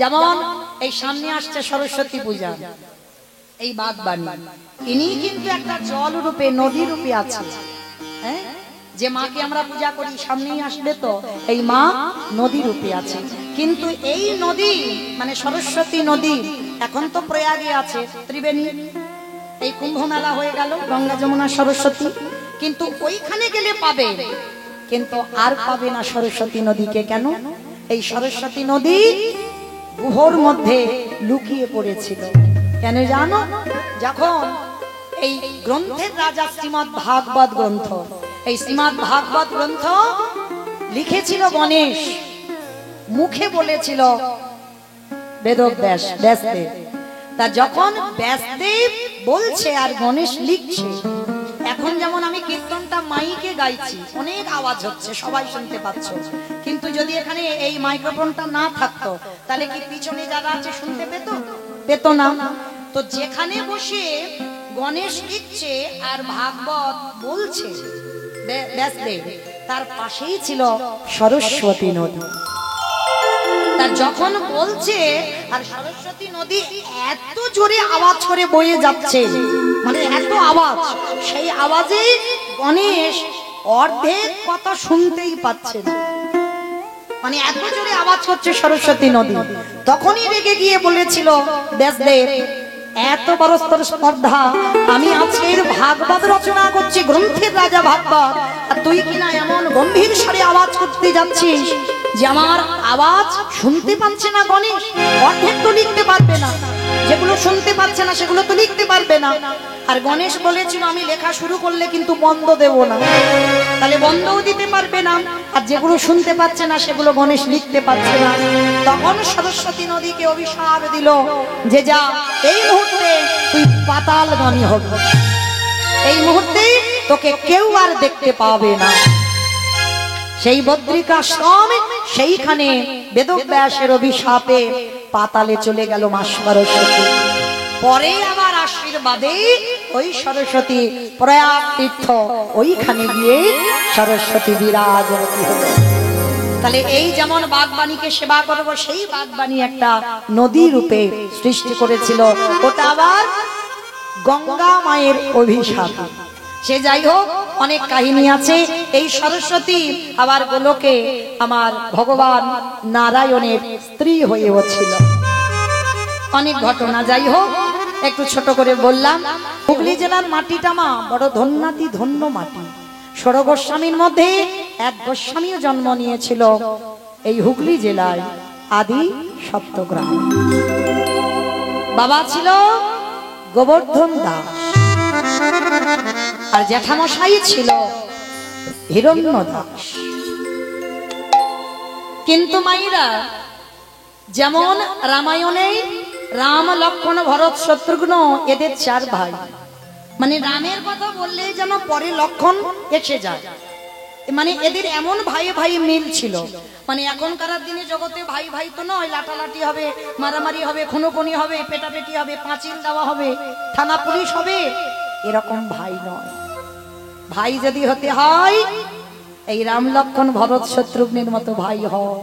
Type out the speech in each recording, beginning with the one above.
যেমন এই সামনে আসছে সরস্বতী পূজা, এই বাগবানী ইনি কিন্তু একটা জল রূপে নদী রূপে আছে। হ্যাঁ, যে মাকে আমরা পূজা করি সামনেই আসবে, তো এই মা নদী রূপে আছে। কিন্তু এই নদী মানে সরস্বতী নদী এখন তো প্রয়াগে আছে, ত্রিবেণী, এই কুম্ভ মেলা হয়ে গেল, গঙ্গা যমুনা সরস্বতী, কিন্তু ওইখানে গেলে পাবে, কিন্তু আর পাবে না সরস্বতী নদীকে। কেন? এই সরস্বতী নদী গুহর মধ্যে লুকিয়ে পড়েছিল। কেন জানো? যখন এই গ্রন্থের রাজা শ্রীমৎ ভাগবত গ্রন্থ, এই শ্রীমৎ ভাগবত গ্রন্থ লিখেছিল গণেশ, মুখে বলেছিল বেদব্যাস, ব্যাসদেব। তা যখন ব্যাসদেব বলছে আর গণেশ লিখছে, এখন যেমন আমি কীর্তনটা মাইকে গাইছি, অনেক আওয়াজ হচ্ছে, সবাই শুনতে পাচ্ছ, কিন্তু যদি এখানে এই মাইক্রোফোনটা না থাকতো তাহলে কি পিছনে যারা আছে শুনতে পেত না? তো যেখানে বসে গণেশ লিখছে আর ভাগবত বলছে ব্যাসদেব, তার পাশেই ছিল সরস্বতী নদী। তার যখন বলছে আর সরস্বতী নদী এত জোরে আওয়াজ করে বয়ে যাচ্ছে, মানে এত আওয়াজ, সেই আওয়াজে গণেশ অর্ধেক কথা শুনতেই পাচ্ছে না, মানে এত জোরে আওয়াজ হচ্ছে সরস্বতী নদী। তখনই রেগে গিয়ে বলেছিল ব্যাসদেব, এত বড় স্পর্ধা, আমি আজকের ভাগবত রচনা করছি, গ্রন্থের রাজা ভাগবত, আর তুই কিনা এমন গম্ভীর স্বরে আওয়াজ করতে যাচ্ছিস যে আমার আওয়াজ শুনতে পাচ্ছে না গণেশ, অর্ধেক তো লিখতে পারবে না, যেগুলো শুনতে পাচ্ছে না সেগুলো তো লিখতে পারবে না। আর গণেশ বলেছিল আমি লেখা শুরু করলে কিন্তু বন্ধ দেব না, তাহলে বন্ধও দিতে পারবে না, আর যেগুলো শুনতে পাচ্ছে না সেগুলো গণেশ লিখতে পারছে না। তখন সরস্বতী নদীকে অভিশাপ দিল যে যা, এই মুহূর্তে তুই পাতালগামী হবে, এই মুহূর্তে তোকে কেউ আর দেখতে পাবে না। সেই বদ্রিকাশ্রম, সেইখানে বেদব্যাসের অভিশাপে পাতালে চলে গেল মা সরস্বতী। পরে আবার আশীর্বাদে ওই সরস্বতী প্রয়াগ তীর্থ, ওইখানে গিয়ে সরস্বতী বিরাজমান হলো। তাহলে এই যেমন বাগবাণীকে সেবা করব, সেই বাগবাণী একটা নদী রূপে সৃষ্টি করেছিল, ওটা আবার গঙ্গা মায়ের অভিশাপ। সে যাই হোক, অনেক কাহিনী আছে। এই সরস্বতী আবার গোলকে আমার ভগবান নারায়ণের স্ত্রী হয়েও ছিল, অনেক ঘটনা। যাই হোক, একটু ছোট করে বললাম। হুগলি জেলার মাটিটা মা বড় ধন্যাতি ধন্য মাটি। ষোড় গোস্বামীর মধ্যে এক গোস্বামীও জন্ম নিয়েছিল এই হুগলি জেলায়, আদি সপ্তগ্রাম। বাবা ছিল গোবর্ধন দাস, আর জ্যাঠামশাই ছিল হিরণ্য দাস। কিন্তু মাইরা, যেমন রামায়ণে রাম লক্ষ্মণ ভরত শত্রুঘ্ন, এদের চার ভাই, মানে রামের কথা বললেই যেন পরে লক্ষ্মণ এসে যায়, মানে এদের এমন ভাই ভাই মিল ছিল। মানে এখনকার দিনে জগতে ভাই ভাই তো নয়, লাটালাটি হবে, মারামারি হবে, খুনোখুনি হবে, পেটাপেটি হবে, পাঁচিল দেওয়া হবে, থানা পুলিশ হবে, এরকম ভাই নয়। ভাই যদি হতে হয় এই রাম লক্ষ্মণ ভরত শত্রুঘ্নের মতো ভাই হয়,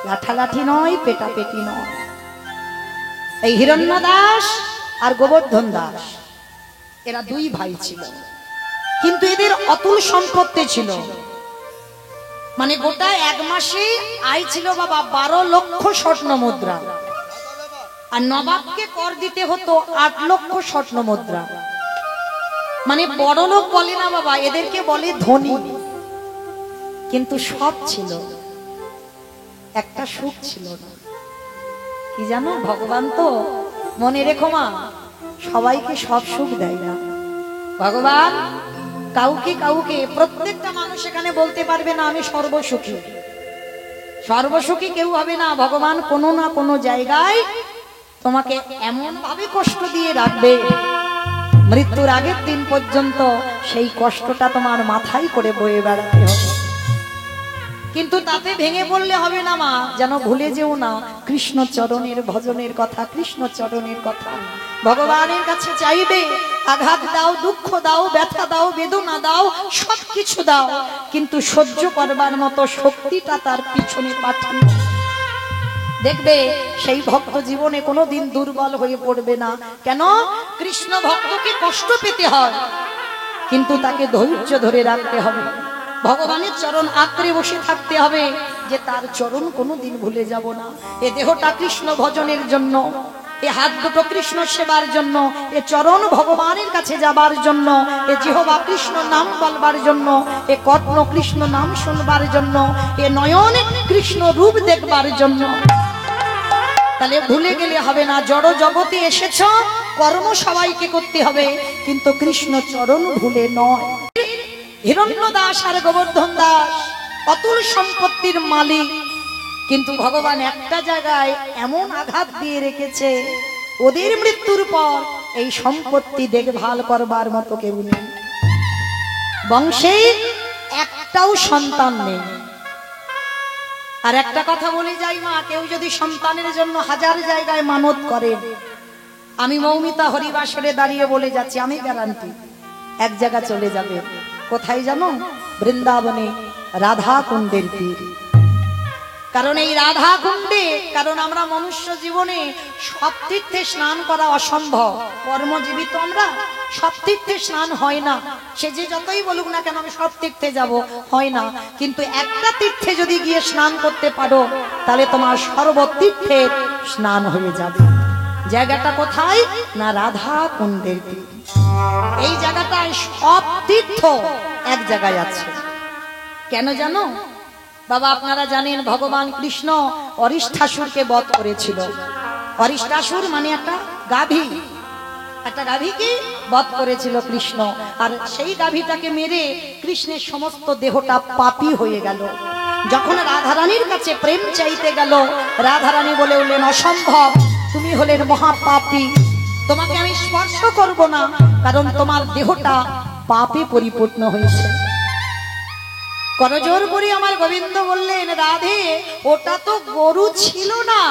লাঠালাঠি নয়, পেটাপেটি নয়। এই হিরণ্য দাস আর গোবর্ধন দাস, এরা দুই ভাই ছিল, কিন্তু এদের অতুল সম্পত্তি ছিল। মানে গোটা এক মাসে আয় ছিল বাবা 12 লক্ষ স্বর্ণ মুদ্রা, আর নবাবকে কর দিতে হতো 8 লক্ষ স্বর্ণ মুদ্রা। মানে বড় লোক বলে না বাবা, এদেরকে বলে ধনী। কিন্তু সব ছিল, একটা সুখ ছিল না। কি জানো, ভগবান তো, মনে রেখো মা, সবাইকে সব সুখ দেয় না। ভগবান কাউকে কাউকে, প্রত্যেকটা মানুষ এখানে বলতে পারবে না আমি সর্বসুখী। সর্বসুখী কেউ হবে না। ভগবান কোনো না কোনো জায়গায় তোমাকে এমন ভাবে কষ্ট দিয়ে রাখবে, মৃত্যুর আগের দিন পর্যন্ত সেই কষ্টটা তোমার মাথায় করে বয়ে বেড়াতে হবে। কিন্তু তাতে ভেঙে পড়লে হবে না মা, যেন ভুলে যেও না কৃষ্ণ চরণের ভজনের কথা, কৃষ্ণ চরণের কথা। ভগবানের কাছে চাইবে, আঘাত দাও, দুঃখ দাও, ব্যথা দাও, বেদনা দাও, সবকিছু দাও, কিন্তু সহ্য করবার মতো শক্তিটা তার পিছনে পাঠিয়ে। দেখবে সেই ভক্ত জীবনে কোনোদিন দুর্বল হয়ে পড়বে না। কেন? কৃষ্ণ ভক্তকে কষ্ট পেতে হয়, কিন্তু তাকে ধৈর্য ধরে রাখতে হবে। ভগবানের চরণ আঁকড়ে বসে থাকতে হবে যে তার চরণ কোনোদিন ভুলে যাব না। এ দেহটা কৃষ্ণ ভজনের জন্য, এ হাত দুটো কৃষ্ণ সেবার জন্য, এ চরণ ভগবানের কাছে যাবার জন্য, এ জিহ্বা কৃষ্ণ নাম বলবার জন্য, এ কর্ণ কৃষ্ণ নাম শুনবার জন্য, এ নয়ন কৃষ্ণ রূপ দেখবার জন্য। তাহলে ভুলে গেলে হবে না। জড় জগতে এসেছ, কর্ম সবাইকে করতে হবে, কিন্তু কৃষ্ণ চরণ ভুলে নয়। হিরণ্য দাস আর গোবর্ধন দাস অতুল সম্পত্তির মালিক, কিন্তু ভগবান একটা জায়গায় এমন আঘাত দিয়ে রেখেছে, ওদের মৃত্যুর পর এই সম্পত্তি দেখভাল করবার মতো কেউ নেই। বংশে একটাও সন্তান নেই। আর একটা কথা বলে যাই মা, কেউ যদি সন্তানের জন্য হাজার জায়গায় মানত করে, আমি মৌমিতা হরিবাসরে দাঁড়িয়ে বলে যাচ্ছি, আমি গ্যারান্টি এক জায়গা চলে যাবে। কোথায় জানো? বৃন্দাবনে রাধা কুণ্ডের তীর। কারণ এই রাধা কুণ্ডে, কারণ আমরা মনুষ্য জীবনে সব তীর্থে স্নান করা অসম্ভব, কর্মজীবিত আমরা, সব তীর্থে স্নান হয় না। সে যে যতই বলুক না কেন আমি সব তীর্থে যাব, হয় না। কিন্তু একটা তীর্থে যদি গিয়ে স্নান করতে পারো, তাহলে তোমার সর্বতীর্থে স্নান হয়ে যাবে। জায়গাটা কোথায়? না রাধা কুণ্ডের তীর। এই জায়গাটায় সব তীর্থ এক জায়গায় আছে। কেন জানো বাবা? আপনারা জানেন ভগবান কৃষ্ণ অরিষ্ঠাসুরকে বধ করেছিল। অরিষ্ঠাসুর মানে একটা গাভী, একটা গাভীকে বধ করেছিল কৃষ্ণ। আর সেই গাভীটাকে মেরে কৃষ্ণের সমস্ত দেহটা পাপী হয়ে গেল। যখন রাধারানীর কাছে প্রেম চাইতে গেল, রাধারানী বলে উঠলেন, অসম্ভব, তুমি হলেন মহাপাপী, তোমাকে আমি স্পর্শ করব না, কারণ তোমার দেহটা পাপে পরিপূর্ণ হয়েছে। করজোর করে আমার গোবিন্দ বললেন, রাধে ওটা তো গরু ছিল না,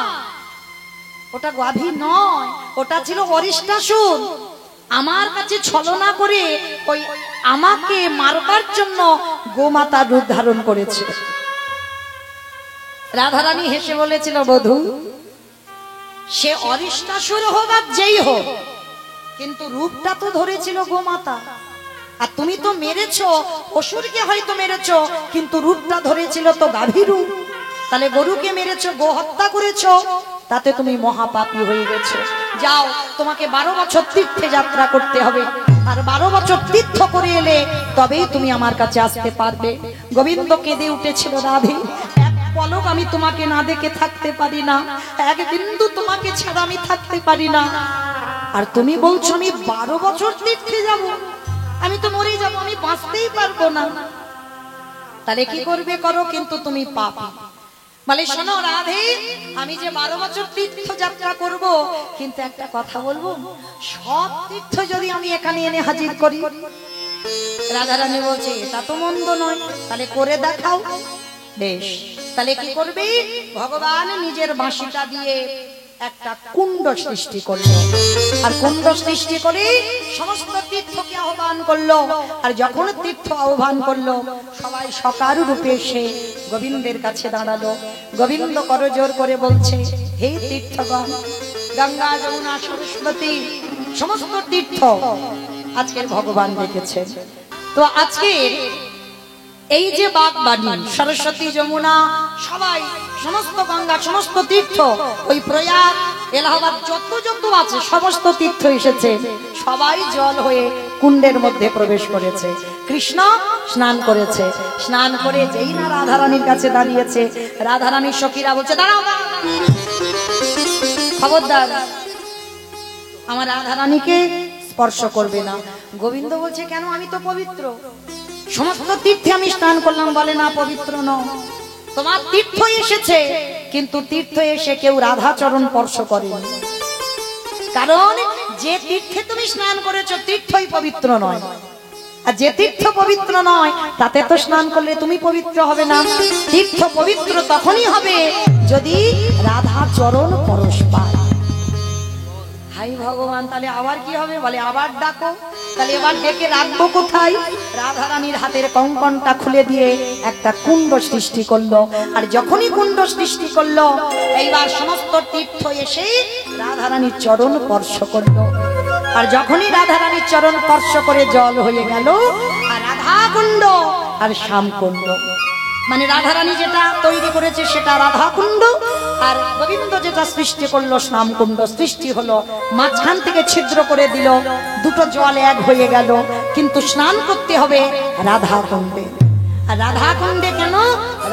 ওটা গাভী নয়, ওটা ছিল অরিষ্ঠাসুর। আমার কাছে ছলনা করে ওই আমাকে মারবার জন্য গোমাতা রূপ ধারণ করেছে। রাধারানী হেসে বলেছিল, বধূ সে অরিষ্ঠাসুর হোক আর যেই হোক, কিন্তু রূপটা তো ধরেছিল গোমাতা। আর তুমি তো মেরেছো, অসুরকে হয়তো মেরেছো, কিন্তু রূপটা ধরেছিল তো গাভী রূপ। তাহলে গরুকে মেরেছো, গো হত্যা করেছো, তাতে তুমি মহাপাপী হয়ে গেছো। যাও, তোমাকে 12 বছর তীর্থে যাত্রা করতে হবে, আর 12 বছর তীর্থ করে এলে তবেই তুমি আমার কাছে আসতে পারবে। গোবিন্দ কেঁদে উঠেছিল, রাধে এক পলক আমি তোমাকে না দেখে থাকতে পারি না, এক বিন্দু তোমাকে ছাড়া আমি থাকতে পারি না। আর তুমি বলছো আমি 12 বছর তীর্থে যাব, আমি তো মরে যাব, আমি বাঁচতেই পারবো না। তাহলে কি করবে করো, কিন্তু তুমি পাপী। বলে, শোনো রাধে, আমি যে 12 বছর তীর্থ যাত্রা করব, কিন্তু একটা কথা বলবো, সব তীর্থ যদি আমি এখানে এনে হাজির করি। রাধারানী বলছে, এটা তো মন্দ নয়, তাহলে করে দেখাও। বেশ, তাহলে কি করবে? ভগবান নিজের বাঁশিটা দিয়ে একটা কুণ্ড সৃষ্টি করলো, আর কুণ্ড সৃষ্টি করে সমস্ত তীর্থকে আহ্বান করলো। আর যখন তীর্থ আহ্বান করলো, সবাই সকার রূপে এসে গোবিন্দের কাছে দাঁড়ালো। গোবিন্দ করজোর করে বলছে, হে তীর্থগণ, গঙ্গা যমুনা সরস্বতী সমস্ত তীর্থ আজকের ভগবান দেখেছেন। তো আজকের এই যে বাগবাণী, সরস্বতী যমুনা সবাই, সমস্ত গঙ্গা, সমস্ত তীর্থ, ওই প্রয়াগ, এলাহাবাদ যত যত আছে সমস্ত তীর্থ এসেছে, সবাই জল হয়ে কুণ্ডের মধ্যে প্রবেশ করেছে। কৃষ্ণ স্নান করেছে। স্নান করে যেই না রাধারানীর কাছে দাঁড়িয়েছে, রাধারানীর সখীরা বলছে, দাঁড়াও, খবরদার, আমার রাধারানীকে স্পর্শ করবে না। গোবিন্দ বলছে, কেন? আমি তো পবিত্র, সমস্ত তীর্থে আমি স্নান করলাম। বলে, না, পবিত্র নও, তোমার তীর্থ এসেছে, কিন্তু তীর্থ এসে কেউ রাধা চরণ স্পর্শ করেনি। কারণ যে তীর্থে তুমি স্নান করেছো তীর্থই পবিত্র নয়, আর যে তীর্থ পবিত্র নয় তাতে তো স্নান করলে তুমি পবিত্র হবে না। তীর্থ পবিত্র তখনই হবে যদি রাধা চরণ পরশ পায়। হাই ভগবান, তাহলে আবার কি হবে? বলে আবার ডাকো। তাহলে এবার ডেকে রাখবো কোথায়? রাধারানীর হাতের কঙ্কনটা খুলে দিয়ে একটা কুণ্ড সৃষ্টি করলো। আর যখনই কুণ্ড সৃষ্টি করলো, এইবার সমস্ত তীর্থ এসে রাধারানীর চরণ স্পর্শ করলো। আর যখনই রাধারানীর চরণ স্পর্শ করে জল হয়ে গেল, আর রাধা কুণ্ড আর শ্যাম কুণ্ড, মানে রাধারানী যেটা তৈরি করেছে সেটা রাধা কুণ্ড, আর গোবিন্দ যেটা সৃষ্টি করলো শ্যাম কুণ্ড সৃষ্টি হলো। মাঝখান থেকে ছিদ্র করে দিল, দুটো জল এক হয়ে গেল, কিন্তু স্নান করতে হবে রাধা কুণ্ডে। আর রাধা কুণ্ডে কেন?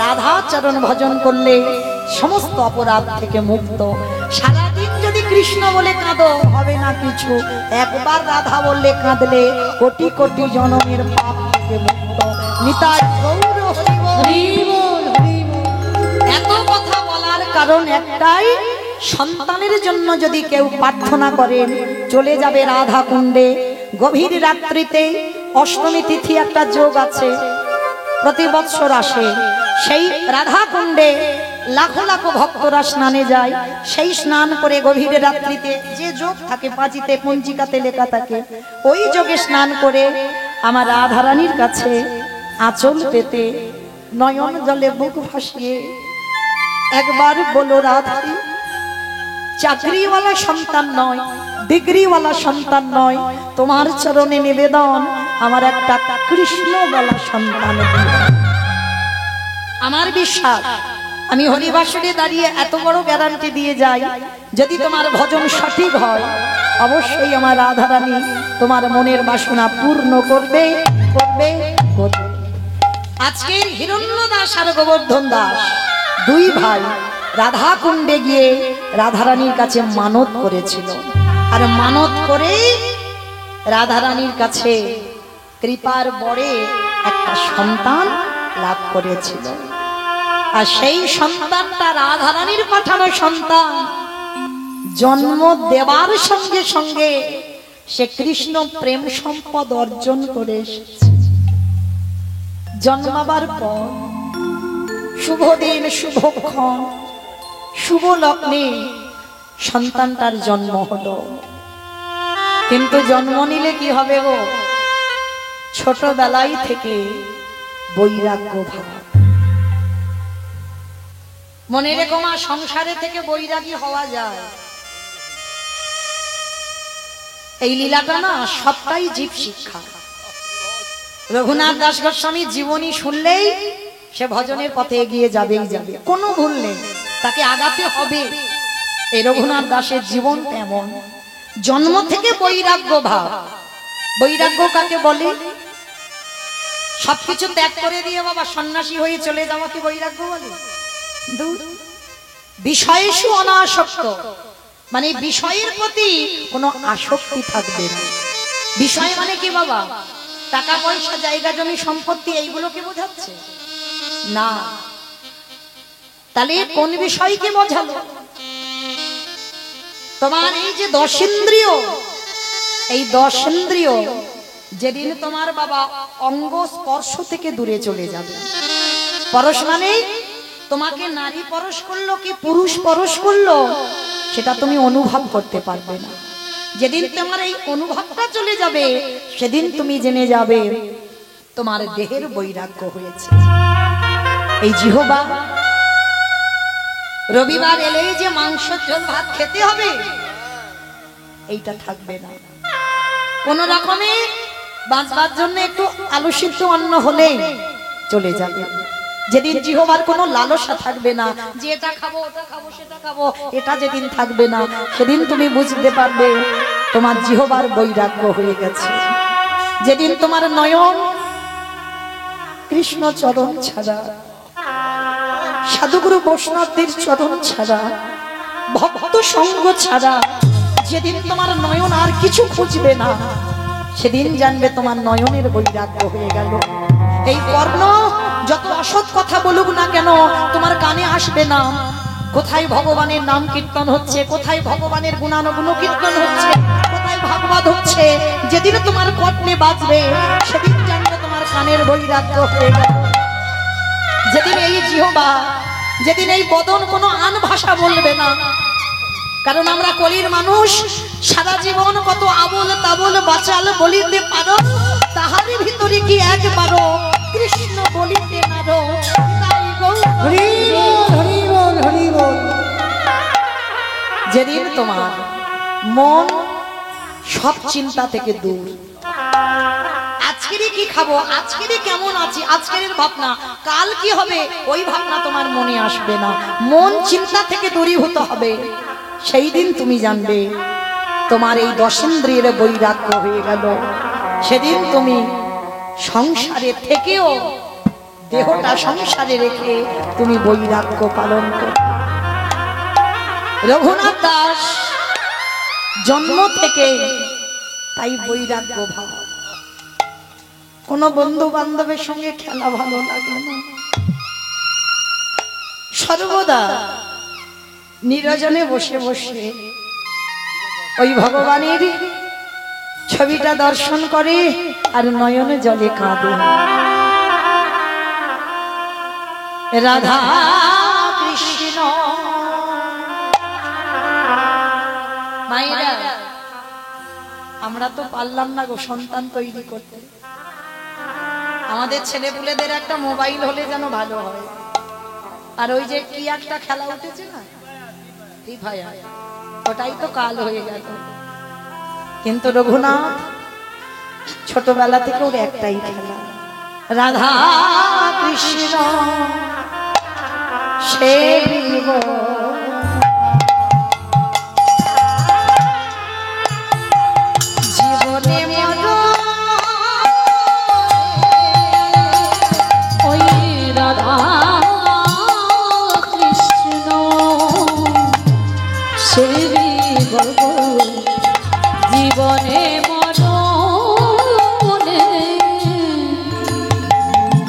রাধা চরণ ভজন করলে সমস্ত অপরাধ থেকে মুক্ত। সারাদিন যদি কৃষ্ণ বলে কাঁদো হবে না কিছু, একবার রাধা বললে কাঁদলে কোটি কোটি জনমের পাপ থেকে মুক্ত। নিতাই গৌর হরি বল, হরি বল। এত কথা বলার কারণ একটাই, সন্তানের জন্য যদি কেউ প্রার্থনা করেন, চলে যাবে রাধা কুণ্ডে। গভীর রাত্রিতে অষ্টমী তিথি একটা যোগ আছে, প্রতি বৎসর আসে। সেই রাধা কুণ্ডে লাখো লাখো ভক্তরা স্নানে যায়। সেই স্নান করে গভীর রাত্রিতে যে যোগ থাকে, পাঁচিতে পঞ্জিকাতে লেখা থাকে, ওই যোগে স্নান করে আমার রাধারানীর কাছে আঁচল পেতে নয়ন জলে বুক ভাসিয়ে একবার বলো, রাধারানী চাকরিওয়ালা সন্তান নয়, ডিগ্রিওয়ালা সন্তান নয়, তোমার চরণে নিবেদন আমার একটা কৃষ্ণওয়ালা সন্তান। আমার বিশ্বাস, আমি হরিবাসরে দাঁড়িয়ে এত বড় গ্যারান্টি দিয়ে যাই, যদি তোমার ভজন সঠিক হয়, অবশ্যই আমার রাধারানী তোমার মনের বাসনা পূর্ণ করবে, করবে, করবে। আজকের হিরণ্য দাস আর গোবর্ধন দাস দুই ভাই রাধা কুণ্ডে গিয়ে রাধারানীর কাছে মানত করেছিল, আর মানত করে রাধারানীর কাছে কৃপার বরে একটা সন্তান লাভ করেছিল। আর সেই সন্তানটা রাধারানীর পাঠানো সন্তান। জন্ম দেবার সঙ্গে সঙ্গে সে কৃষ্ণ প্রেম সম্পদ অর্জন করে এসেছে। জন্মাবার পর শুভ দিন, শুভক্ষণ, শুভ লগ্নে সন্তানটার জন্ম হলো। কিন্তু জন্ম নিলে কি হবে গো? ছোটবেলায় থেকে বৈরাগ্য ভাব। মনে রেখো মা, সংসারে থেকে বৈরাগী হওয়া যায়। এই লীলাটা না সবটাই জীব শিক্ষা। রঘুনাথ দাস গোস্বামীর জীবনী শুনলেই সে ভজনের পথে এগিয়ে যাবেই যাবে, কোনো ভুল নেই, তাকে আগাতে হবে। এই রঘুনাথ দাসের জীবন তেমন, জন্ম থেকে বৈরাগ্য ভাব। বৈরাগ্য কাকে বলে? সবকিছু ত্যাগ করে দিয়ে বাবা সন্ন্যাসী হয়ে চলে যাওয়া কি বৈরাগ্য বলে? বিষয়েষু অনাসক্ত, মানে বিষয়ের প্রতি কোনো আসক্তি থাকবে না। বিষয় মানে কি বাবা? টাকা পয়সা, জায়গা জমি সম্পত্তি, এইগুলোকে বোঝাচ্ছে না। তাহলে কোন বিষয়কে বোঝালো? তোমার এই যে 10 ইন্দ্রিয়, এই 10 ইন্দ্রিয় যেদিন তোমার বাবা অঙ্গ স্পর্শ থেকে দূরে চলে যাবে, পরশ মানে তোমাকে নারী পরশ করলো কি পুরুষ পরশ করলো সেটা তুমি অনুভব করতে পারবে না। যেদিন তোমার এই অনুভবটা চলে যাবে, সেদিন তুমি জেনে যাবে তোমার দেহের বৈরাগ্য হয়েছে। এই জিহ্বা রবিবার এলেই যে মাংস ঝোল ভাত খেতে হবে, এইটা থাকবে না। কোন রকমে বাঁচবার জন্য একটু আলু সিদ্ধ অন্ন হলেই চলে যাবে। যেদিন জিহ্বার কোনো লালসা থাকবে না, যে এটা খাবো ওটা খাবো সেটা খাবো, এটা যেদিন থাকবে না, সেদিন তুমি বুঝতে পারবে তোমার জিহ্বার বৈরাগ্য হয়ে গেছে। যেদিন তোমার নয়ন কৃষ্ণ চরণ ছাড়া, সাধুগুরু বৈষ্ণবদের চরণ ছাড়া, ভক্ত সঙ্গ ছাড়া যেদিন তোমার নয়ন আর কিছু খুঁজবে না, সেদিন জানবে তোমার নয়নের বৈরাগ্য হয়ে গেল। এই কর্ণ যত অসৎ কথা বলুক না কেন, তোমার কানে আসবে না। কোথায় ভগবানের নাম কীর্তন হচ্ছে, কোথায় ভগবানের গুণানুগুণ কীর্তন হচ্ছে, কোথায় ভাগবত হচ্ছে, যেদিন তোমার কর্ণে বাজবে, সেদিন জানবে তোমার কানের বৈরাগ্য হয়ে গেল। যেদিন এই জিহ্বা, যেদিন এই বদন কোনো আন ভাষা বলবে না, কারণ আমরা কলির মানুষ, সারা জীবন কত আবল তাবল বাচাল বলিতে পারো, তাহারই ভিতরে কি একবারও কৃষ্ণ বলিতে পারো। যেদিন তোমার মন সব চিন্তা থেকে দূর, আজকেরই কি খাবো, আজকেরই কেমন আছি, আজকের ভাবনা, কাল কি হবে ওই ভাবনা তোমার মনে আসবে না, মন চিন্তা থেকে দূরীভূত হবে, সেই দিন তুমি জানবে তোমার এই দশেন্দ্রিয়ের বৈরাগ্য হয়ে গেল। সেদিন তুমি সংসারে থেকেও দেহটা সংসারে রেখে তুমি বৈরাগ্য পালন করো। রঘুনাথ দাস জন্ম থেকে তাই বৈরাগ্য ভাব। কোন বন্ধু বান্ধবের সঙ্গে খেলা ভালো লাগে না, সর্বদা নিরজনে বসে বসে ওই ভগবানের ছবিটা দর্শন করে আর নয়নে জলে কাঁদে। রাধা কৃষ্ণ মায়েরা, আমরা তো পারলাম না গো সন্তান তৈরি করতে, আমাদের ছেলেপুলেদের একটা মোবাইল হলে যেন ভালো হয়। আর ওই যে কি একটা খেলা উঠেছে না, ভাই ওটাই তো কাল হয়ে গেল। কিন্তু রঘুনাথ ছোটবেলা থেকে ওর একটাই খেলা, রাধা কৃষ্ণ সেবিব জীবনে মন, ওই রাধা কৃষ্ণ সেবিব জীবনে মরণে,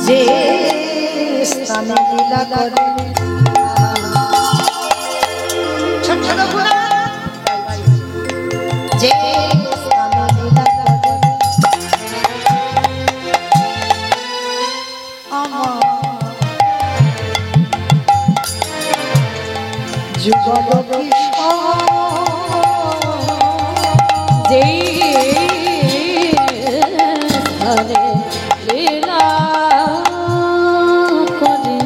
যে স্থানে লীলা করে। ছোট রঘুনাথ যে স্থানে লীলা করে, আমার যুগল কৃষ্ণ যেই স্থানে লীলা করে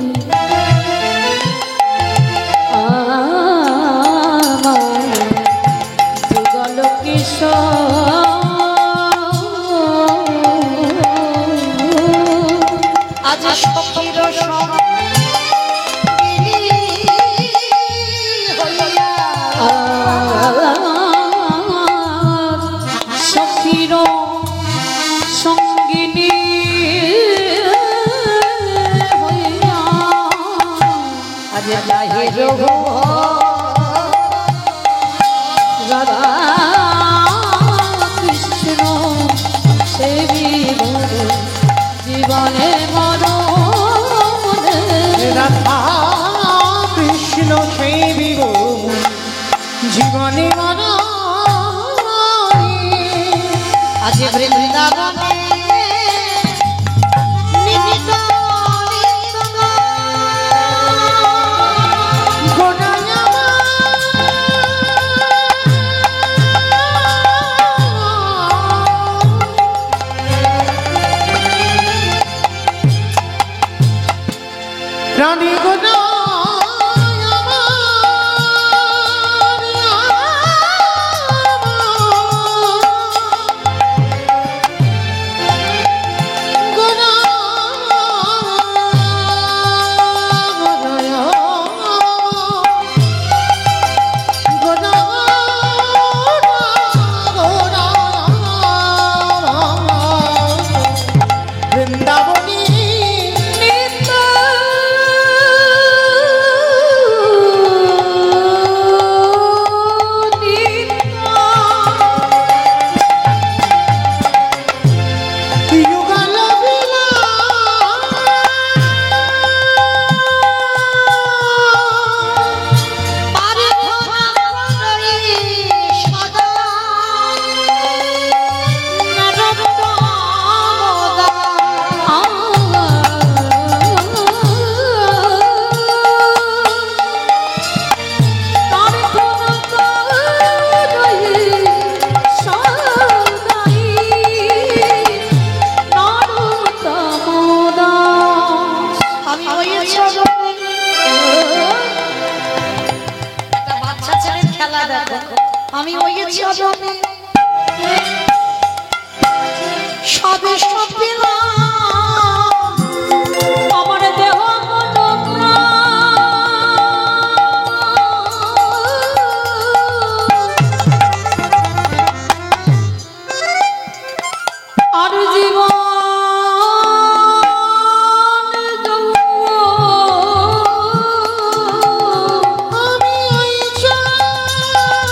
আমার যুগল কিশোর, আজ সখীর সঙ্গিনী হইয়া, সখীর সঙ্গিনী হইয়া আজ লাহে রঘু রাধা কৃষ্ণ সেবিব জীবনে মরণে, রাধা কৃষ্ণ সেবিব জীবনে মরণে। আজ বৃন্দাবনে নিহিত রানী গোনা খেলা দেখো, আমি ওই চরণে সবে সব পেলাম, আমার দেহ মন প্রাণ আর জীবন আমি ওই চরণে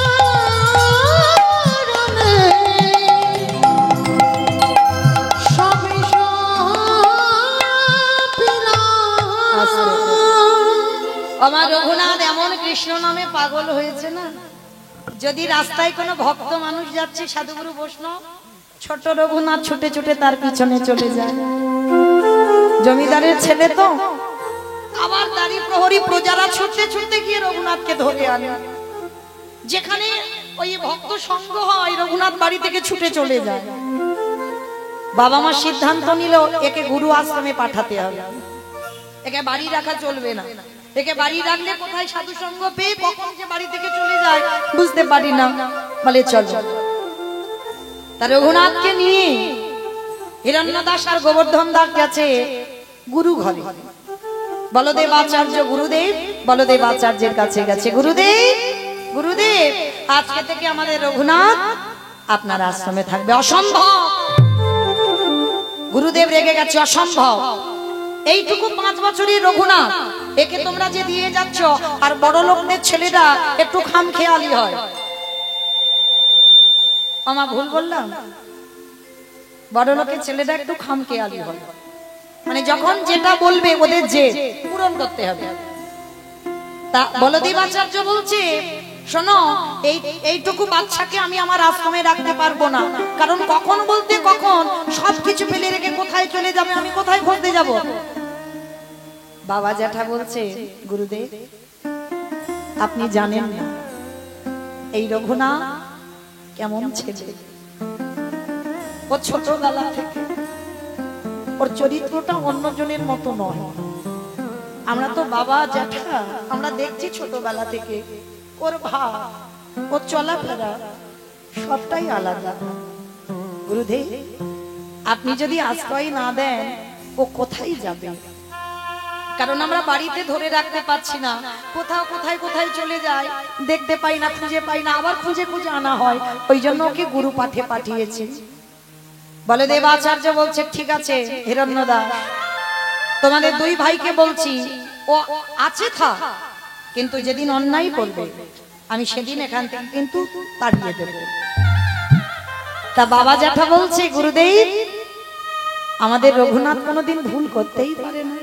সবে সব পেলাম। আমার রঘুনাথ এমন কৃষ্ণ নামে পাগল হয়েছে না, যদি রাস্তায় কোনো ভক্ত মানুষ যাচ্ছে সাধুগুরু বৈষ্ণব, ছোট রঘুনাথ ছুটে ছুটে তার পিছনে চলে যায়। জমিদারের ছেলে তো, আবার দাঁড়ি প্রহরী প্রজারা ছুটতে ছুটতে গিয়ে রঘুনাথকে ধরে আনে। যেখানে ওই ভক্ত সঙ্গ হয় রঘুনাথ বাড়ি থেকে ছুটে চলে যায়। বাবা মা সিদ্ধান্ত নিল একে গুরু আশ্রমে পাঠাতে হবে, একে বাড়ি রাখা চলবে না। একে বাড়ি রাখলে কোথায় সাধু সঙ্গ পেয়ে কখন যে বাড়ি থেকে চলে যায় বুঝতে পারি না, বলে চলো। তার রঘুনাথকে নিয়ে হিরণ্যদাস আর গোবর্ধন দাস গেছে গুরু ঘরে। বলদেব আচার্য গুরুদেব বলদেব আচার্যের কাছে গেছে, গুরুদেব গুরুদেব আজকে থেকে আমাদের রঘুনাথ আপনার আশ্রমে থাকবে। অসম্ভব, গুরুদেব রেগে গেছে, অসম্ভব। এইটুকু 5 বছরের রঘুনাথ, একে তোমরা যে দিয়ে যাচ্ছ, আর বড় লোকদের ছেলেরা একটু খামখেয়ালি হয়। আমার ভুল বললাম? বড় লোকের ছেলেরা একটু খামখেয়ালি হয়, মানে যখন যেটা বলবে ওদের যে পূরণ করতে হবে। তা বলদেব আচার্য বলছে, শোনো, এইটুকু বাচ্চাকে আমি আমার আশ্রমে রাখতে পারবো না, কারণ কখন বলতে কখন সবকিছু ফেলে রেখে কোথায় চলে যাবে, আমি কোথায় খুঁজতে যাব। বাবা জ্যাঠা বলছে, গুরুদেব আপনি জানেন না এই রঘুনাথ কেমন ছেলে। ও ছোটবেলা থেকে ওর চরিত্রটা অন্যজনের মতো নয়। আমরা তো বাবা জ্যাঠা আমরা দেখছি ছোটবেলা থেকে ওর ভাব, ওর চলাফেরা সবটাই আলাদা। গুরুদেব আপনি যদি আশ্রয় না দেন ও কোথায় যাবে, কারণ আমরা বাড়িতে ধরে রাখতে পারছি না, কোথাও কোথায় কোথায় চলে যায়, দেখতে পাই না, খুঁজে পাই না, আবার খুঁজে খুঁজে আনা হয়। ওই জন্য ওকে গুরু পাঠে পাঠিয়েছে। বলদেব আচার্য বলছে, ঠিক আছে হিরণ্যদাস, তোমাদের 2 ভাইকে বলছি ও আছে থাক, কিন্তু যেদিন অন্যায় করবে আমি সেদিন এখান থেকে কিন্তু তাড়িয়ে দেব। তা বাবা জ্যাঠা বলছে, গুরুদেব আমাদের রঘুনাথ কোনোদিন ভুল করতেই পারে না,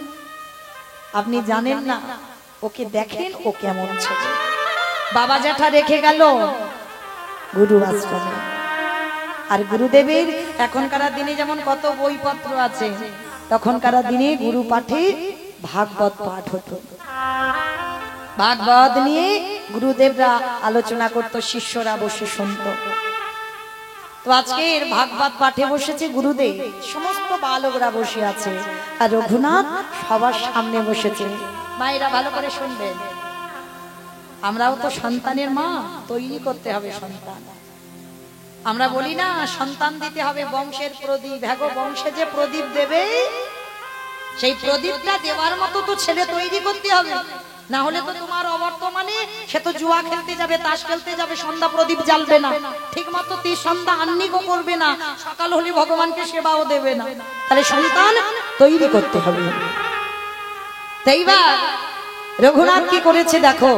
আপনি জানেন না, ওকে দেখেন ও কেমন ছেলে। বাবা জ্যাঠা রেখে গেল গুরু আশ্রমে। আর গুরুদেবের এখনকার দিনে যেমন কত বইপত্র আছে, তখনকার দিনে গুরু পাঠে ভাগবত পাঠ হতো। ভাগবত নিয়ে গুরুদেবরা আলোচনা করত, শিষ্যরা বসে শুনত। তো আজকের ভাগবত পাঠে বসেছে গুরুদেব, সমস্ত বালকরা বসে আছে, আর রঘুনাথ সবার সামনে বসেছে। মায়েরা ভালো করে শুনবেন, আমরাও তো সন্তানের মা, তৈরি করতে হবে সন্তান। আমরা বলি না সন্তান দিতে হবে বংশের প্রদীপ, হ্যাঁ গো, বংশে যে প্রদীপ দেবে সেই প্রদীপটা দেওয়ার মতো তো ছেলে তৈরি করতে হবে, না হলে তো তোমার অবর্তমানে সে তো জুয়া খেলতে যাবে, তাস খেলতে যাবে, সন্ধ্যা প্রদীপ জ্বালবে না, ঠিক মতো সন্ধ্যা আহ্নিকও করবে না, সকাল হলে ভগবানকে সেবাও দেবে না। তাহলে সন্তান তৈরি করতে হবে। এইবার রঘুনাথ কি করেছে দেখো,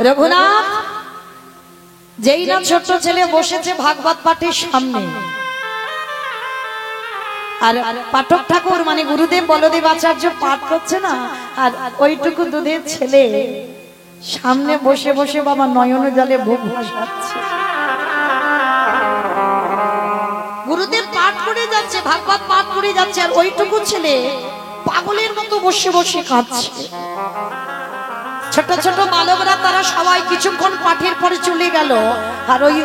রঘুনাথ যেই না ছোট ছেলে বসেছে ভাগবত পাঠের সামনে, আর পাঠক ঠাকুর মানে গুরুদেব বলদেব আচার্য পাঠ করছে না, আর ওইটুকু দুধের ছেলে সামনে বসে বসে বাবা নয়ন জলে বুক ভাসাচ্ছে। গুরুদেব পাঠ করে যাচ্ছে, ভাগবত পাঠ করে যাচ্ছে, আর ওইটুকু ছেলে পাগলের মতো বসে বসে কাঁদছে। ছোট ছোট বালকরা তারা সবাই কিছুক্ষণ পাঠের পরে চলে গেল, আর ওই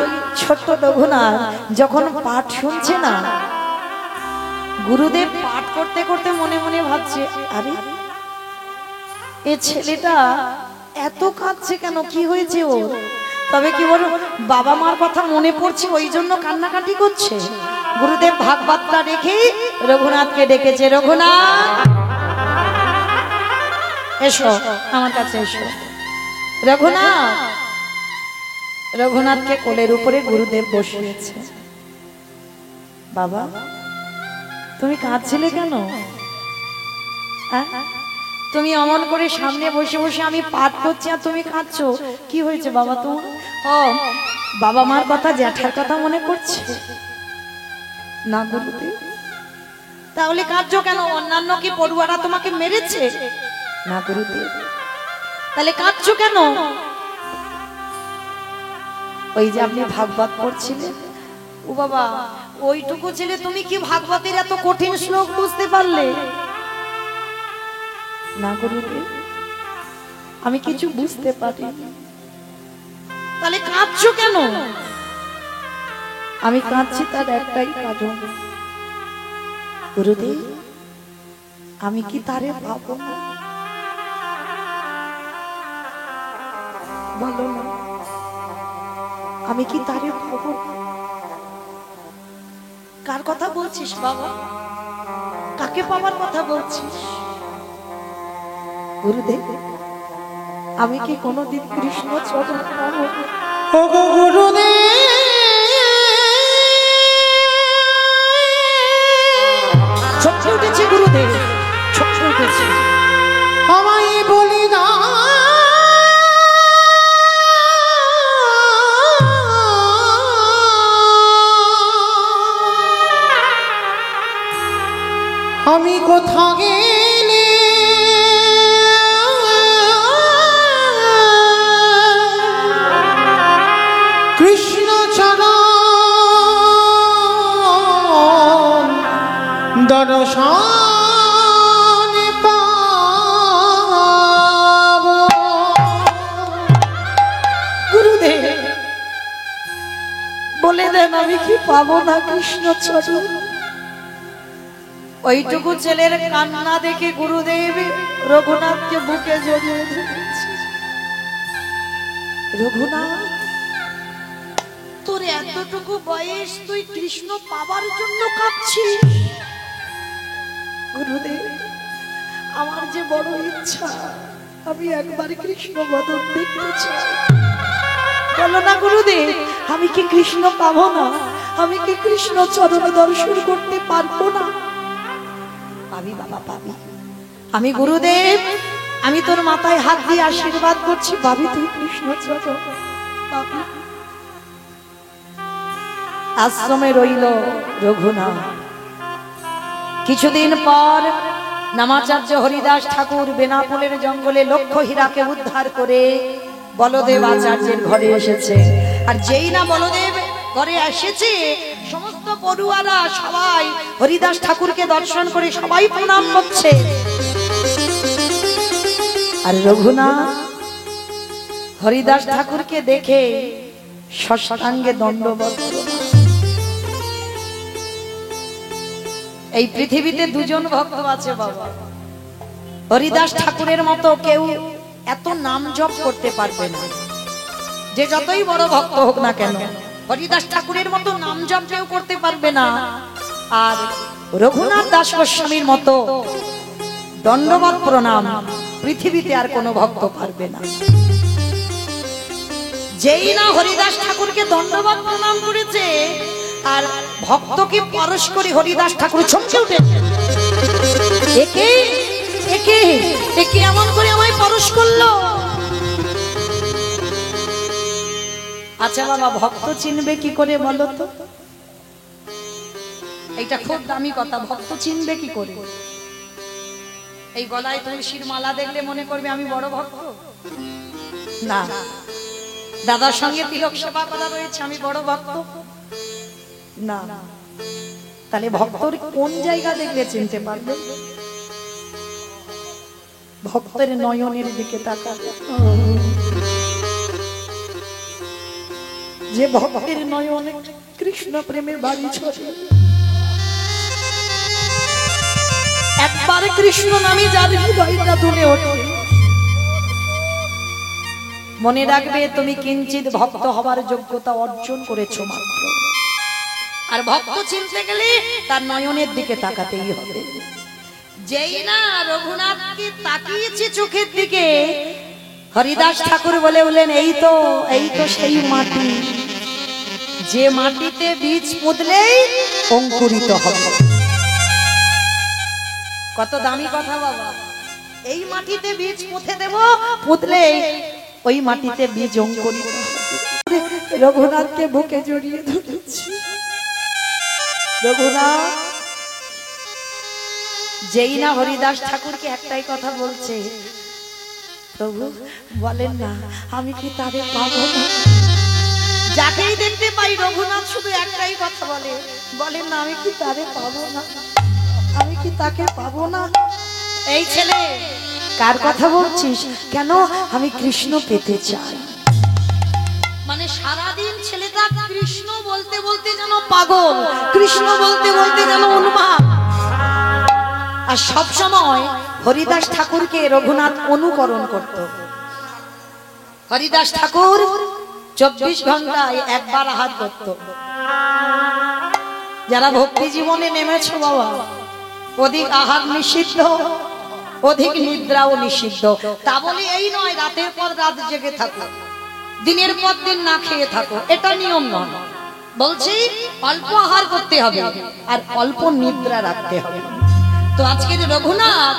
ছোট্ট রঘুনাথ যখন পাঠ শুনছে না, গুরুদেব পাঠ করতে করতে মনে মনে ভাবছে, আরে এ ছেলেটা এত কাঁদছে কেন, কি হয়েছে ওর? তবে কি বলো, বাবা মার কথা মনে পড়ছে ওই জন্য কান্নাকাটি করছে। গুরুদেব ভাগবতটা রেখে রঘুনাথকে ডেকেছে, রঘুনাথ এসো আমার কাছে এসো। রঘুনাথ, রঘুনাথকে কোলের উপরে গুরুদেব বসিয়েছে। বাবা তুমি কাঁদছিলে কেন? তুমি অমন করে সামনে বসে বসে আমি পাঠ করছি আর তুমি কাঁদছো, কি হয়েছে বাবা তোমার? ও বাবা মার কথা, জ্যাঠার কথা মনে পড়ছে না গুরুদেব? তাহলে কাঁদছো কেন? অন্যান্য কি পড়ুয়ারা তোমাকে মেরেছে? না গুরুদেব। তাহলে কাঁদছো কেন? ওই যে আপনি ভাগবত পড়ছিলেন, ও বাবা ওইটুকু ছেলে, তুমি কি ভাগবতের এত কঠিন শ্লোক বুঝতে পারলে? না গুরুদেব, আমি কিছু বুঝতে পারি। তাহলে কাঁদছো কেন? আমি কাঁদছি তার একটাই কারণ, গুরুদেব আমি কি তারে পাবো না? বলো না, আমি কি তারে পাবো না? কার কথা বলছিস বাবা? কাকে পাওয়ার কথা বলছিস? গুরুদেব আমি কি কোনোদিন কৃষ্ণ চরণ পাবো? ওগো গুরুদেব, চমকে উঠেছে গুরুদেব, চমকে উঠেছে। আমায় বলি না আমি কোথা গেলে কৃষ্ণ চরণ দর্শন পাবো। গুরুদেব বলে দেন আমি কি পাবো না কৃষ্ণ চরণ? ওইটুকু ছেলের কান্না দেখে গুরুদেব রঘুনাথকে বুকে জড়িয়ে ধরেছে। রঘুনাথ তোর এতটুকু বয়স, তুই কৃষ্ণ পাবার জন্য কাঁদছিস? গুরুদেব আমার যে বড় ইচ্ছা, আমি একবার কৃষ্ণ বদন দেখতে চাই। বলো না গুরুদেব, আমি কি কৃষ্ণ পাবো না? আমি কি কৃষ্ণ চরণ দর্শন করতে পারবো না? পাবি বাবা, পাবি। আমি গুরুদেব, আমি তোর মাথায় হাত দিয়ে আশীর্বাদ করছি, পাবি তুই কৃষ্ণ চরণ, পাবি। আশ্রমে রইল রঘুনাথ। কিছুদিন পর নামাচার্য হরিদাস ঠাকুর বেনাপোলের জঙ্গলে লক্ষ হীরাকে উদ্ধার করে বলদেব আচার্যের ঘরে এসেছে। আর যেই না বলদেব ঘরে এসেছে, সমস্ত পড়ুয়ারা সবাই হরিদাস ঠাকুরকে দর্শন করে সবাই প্রণাম করছে। আর রঘুনাথ হরিদাস ঠাকুরকে দেখে ষষ্ঠাঙ্গে দণ্ডবত। এই পৃথিবীতে দুজন ভক্ত আছে বাবা, হরিদাস ঠাকুরের মতো কেউ এত নাম জপ করতে পারবে না। যে যতই বড় ভক্ত হোক না কেন, হরিদাস ঠাকুরের মতো নাম জপ কেউ করতে পারবে না। আর রঘুনাথ দাস গোস্বামীর মতো দণ্ডবত প্রণাম পৃথিবীতে আর কোনো ভক্ত পারবে না। যেই না হরিদাস ঠাকুরকে দণ্ডবত প্রণাম করেছে, আর ভক্তকে পরশ করে হরিদাস ঠাকুর চমকে উঠেছে। একে একে একে এমন করে আমায় পরশ করলো। আচ্ছা বাবা, ভক্ত চিনবে কি করে বলো তো? এইটা খুব দামি কথা, ভক্ত চিনবে কি করে? এই গলায় তুলসীর মালা দেখলে মনে করবে আমি বড় ভক্ত? না, দাদার সঙ্গে তিলক সেবা করা রয়েছে, আমি বড় ভক্ত? না। তাহলে ভক্তর কোন জায়গা দেখলে চিনতে পারবে? ভক্তের নয়নের দিকে তাকাবে। যে ভক্তের নয়নে কৃষ্ণ প্রেমের বাড়ি ছড়ে, কৃষ্ণ নামে যার হৃদয়টা দুলে ওঠে, মনে রাখবে তুমি কিঞ্চিত ভক্ত হবার যোগ্যতা অর্জন করেছো মাত্র। আর ভক্ত চিনতে গেলে তার নয়নের দিকে তাকাতেই হবে। যেই না রঘুনাথকে তাকিয়েছে চোখের দিকে, হরিদাস ঠাকুর বলে বলেন, এই তো সেই মাটি, যে মাটিতে বীজ পুঁতলেই অঙ্কুরিত হবে। কত দামি কথা বাবা! এই মাটিতে বীজ পুঁতে দেব, পুঁতলেই ওই মাটিতে বীজ অঙ্কুরিত হবে। রঘুনাথকে বুকে জড়িয়ে ধরেছি। রঘুনাথ যেই না হরিদাস ঠাকুরকে একটাই কথা বলছে, প্রভু বলেন না আমি কি তারে পাবো না? যাকেই দেখতে পাই রঘুনাথ শুধু একটাই কথা বলে, বলেন না আমি কি তারে পাবো না, আমি কি তাকে পাবো না? এই ছেলে কার কথা বলছিস? কেন? আমি কৃষ্ণ পেতে চাই। মানে সারাদিন ছেলেটা কৃষ্ণ বলতে বলতে যেন পাগল, কৃষ্ণ বলতে বলতে যেন উন্মাদ। আর সব সময় হরিদাস ঠাকুরকে রঘুনাথ অনুকরণ করত। হরিদাস ঠাকুর 24 ঘন্টায় একবার আহার করত। যারা ভক্তি জীবনে নেমেছো বাবা, অধিক আহার নিষিদ্ধ, অধিক নিদ্রাও নিষিদ্ধ। তা বলে এই নয় রাতের পর রাত জেগে থাকো, দিনের পর দিন না খেয়ে থাকো, এটা নিয়ম নয়। বলছি অল্প আহার করতে হবে আর অল্প নিদ্রা রাখতে হবে। তো আজকের রঘুনাথ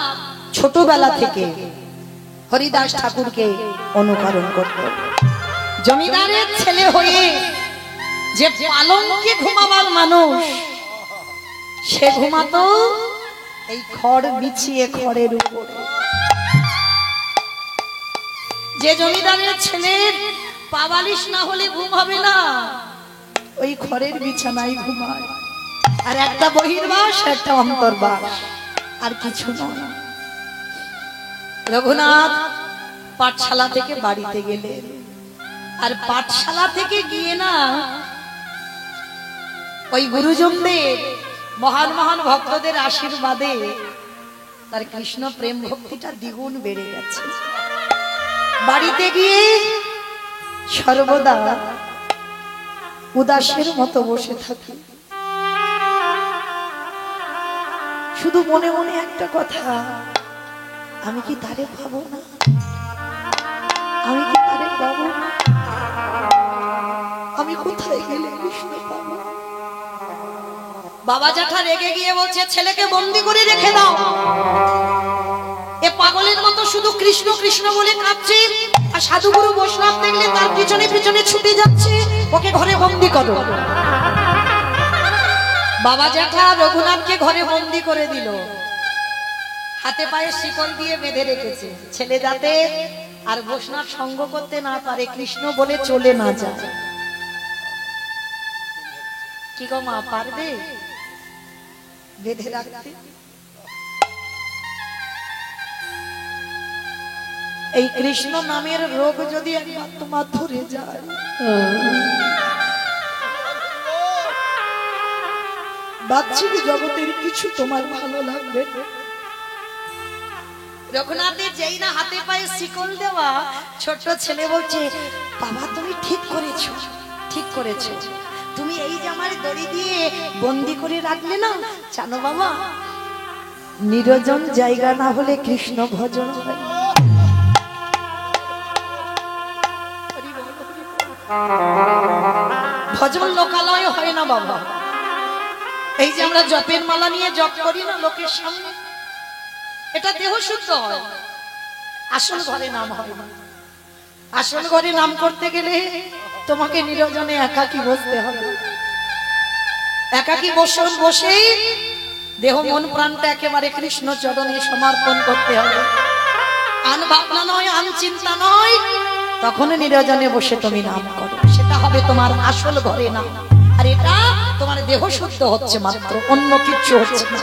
ছোটবেলা থেকে হরিদাস ঠাকুরকে অনুকরণ করত। জমিদারের ছেলে হয়ে যে পালঙ্কে ঘুমাবার মানুষ, সে ঘুমাতো এই খড় বিছিয়ে খড়ের উপরে। যে জমিদারের ছেলের পাবালিশ না হলে ঘুম হবে না, ওই খড়ের বিছানায় ঘুমায়। আর একটা বহির্বাস একটা অন্তর্বাস, আর কিছু নয়। রঘুনাথ পাঠশালা থেকে বাড়িতে গেলেন, আর পাঠশালা থেকে গিয়ে না ওই গুরুজনদের মহান মহান ভক্তদের আশীর্বাদে তার কৃষ্ণ প্রেম ভক্তিটা দ্বিগুণ বেড়ে গেছে। বাড়িতে গিয়ে সর্বদা উদাসের মতো বসে থাকে, শুধু মনে মনে একটা কথা, আমি কি তারে পাবো না, আমি কি তারে পাবো না, আমি কোথায় গেলে কৃষ্ণ পাবো? বাবা জ্যাঠা রেগে গিয়ে বলছে, ছেলেকে বন্দি করে রেখে দাও, এ পাগলের মতো শুধু কৃষ্ণ কৃষ্ণ বলে কাঁদছে, আর সাধুগুরু বৈষ্ণব দেখলে তার পিছনে পিছনে ছুটে যাচ্ছে, ওকে ঘরে বন্দি করো। বাবা জ্যাঠা রঘুনাথকে ঘরে বন্দি করে দিল, হাতে পায়ে শিকল দিয়ে বেঁধে রেখেছে, ছেলে যাতে আর বৈষ্ণব সঙ্গ করতে না পারে, কৃষ্ণ বলে চলে না যায়। কি গো মা, পারবে বেঁধে রাখতে? এই কৃষ্ণ নামের রোগ যদি একবার তোমার ধরে যায়, বাহ্যিক জগতের কিছু তোমার ভালো লাগবে। রঘুনাথের যেই না হাতে পায়ে শিকল দেওয়া, ছোট ছেলে বলছে, বাবা তুমি ঠিক করেছো, ঠিক করেছো, তুমি এই যে আমার দড়ি দিয়ে বন্দি করে রাখলে না, জানো বাবা নিরজন জায়গা না হলে কৃষ্ণ ভজন হয়। ভজন লোকালয় হয় না বাবা। এই যে আমরা জপের মালা নিয়ে জপ করি না লোকের সামনে, এটা দেহ শুদ্ধ হয়, আসল ঘরে নাম হয় না। আসল ঘরে নাম করতে গেলে তোমাকে নিরজনে একাকী বসতে হবে। একাকী বসেই দেহ মন প্রাণটা একেবারে কৃষ্ণ চরণে সমর্পণ করতে হবে। আন ভাবনা নয়, আন চিন্তা নয়, তখন নিরজনে বসে তুমি নাম করো, সেটা হবে তোমার আসল ঘরে নাম। আর এটা তোমার দেহ শুদ্ধ হচ্ছে মাত্র, অন্য কিছু হচ্ছে না।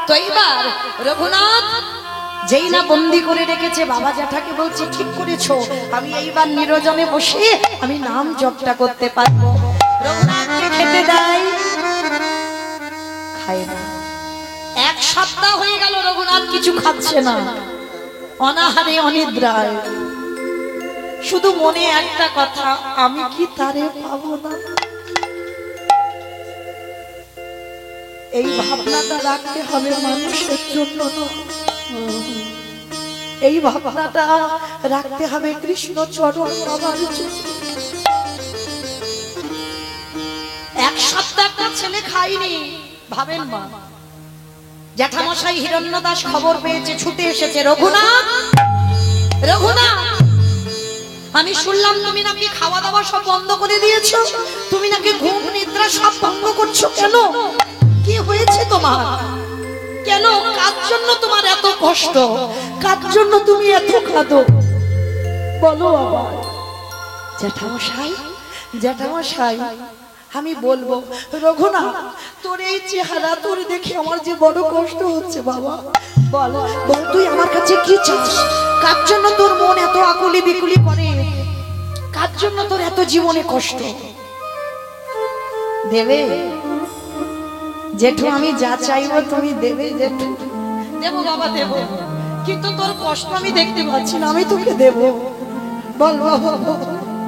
তো এইবার রঘুনাথ যেই না বন্দি করে রেখেছে, বাবা জ্যাঠাকে বলছে, ঠিক করেছো, আমি এইবার নিরজনে বসে আমি নাম জপটা করতে পারবো। রঘুনাথকে খেতে দেয়, খায় না। 100 সপ্তাহ হয়ে গেল রঘুনাথ কিছু খাচ্ছে না, অনাহারে অনিদ্রায়। শুধু মনে একটা কথা, আমি কি তারে পাবো না? এই ভাবনাটা রাখতে হবে মানুষের জন্য নয়। এই ভাবনাটা রাখতে হবে কৃষ্ণ চরণ পাবার জন্য। এক সপ্তাহ একটা ছেলে খাইনি, ভাবেন মা। জ্যাঠামশাই হিরণ্যদাস খবর পেয়েছে, ছুটে এসেছে, রঘুনাথ, রঘুনাথ, আমি শুনলাম তুমি নাকি খাওয়া দাওয়া সব বন্ধ করে দিয়েছো, তুমি নাকি ঘুম নিদ্রা সব ভঙ্গ করছো, কেন? কি হয়েছে তোমার? কেন? কার জন্য তোমার এত কষ্ট? কার জন্য তুমি এত কাঁদো? বলো আবার। জ্যাঠামশাই, জ্যাঠামশাই, আমি বলবো, রঘুনাথ, তোর এই চেহারা তোর দেখে আমার যে বড় কষ্ট হচ্ছে বাবা। বল বল, তুই আমার কাছে কি চাস? কার জন্য তোর মন এত আকুলি বিকুলি করে? কার জন্য তোর এত জীবনে কষ্ট? দেবে জেঠু, আমি যা চাইবো তুমি দেবে জেঠু। দেবো বাবা, দেবো, কিন্তু তোর কষ্ট আমি দেখতে পাচ্ছি না, আমি তোকে দেবো। বল বাবা,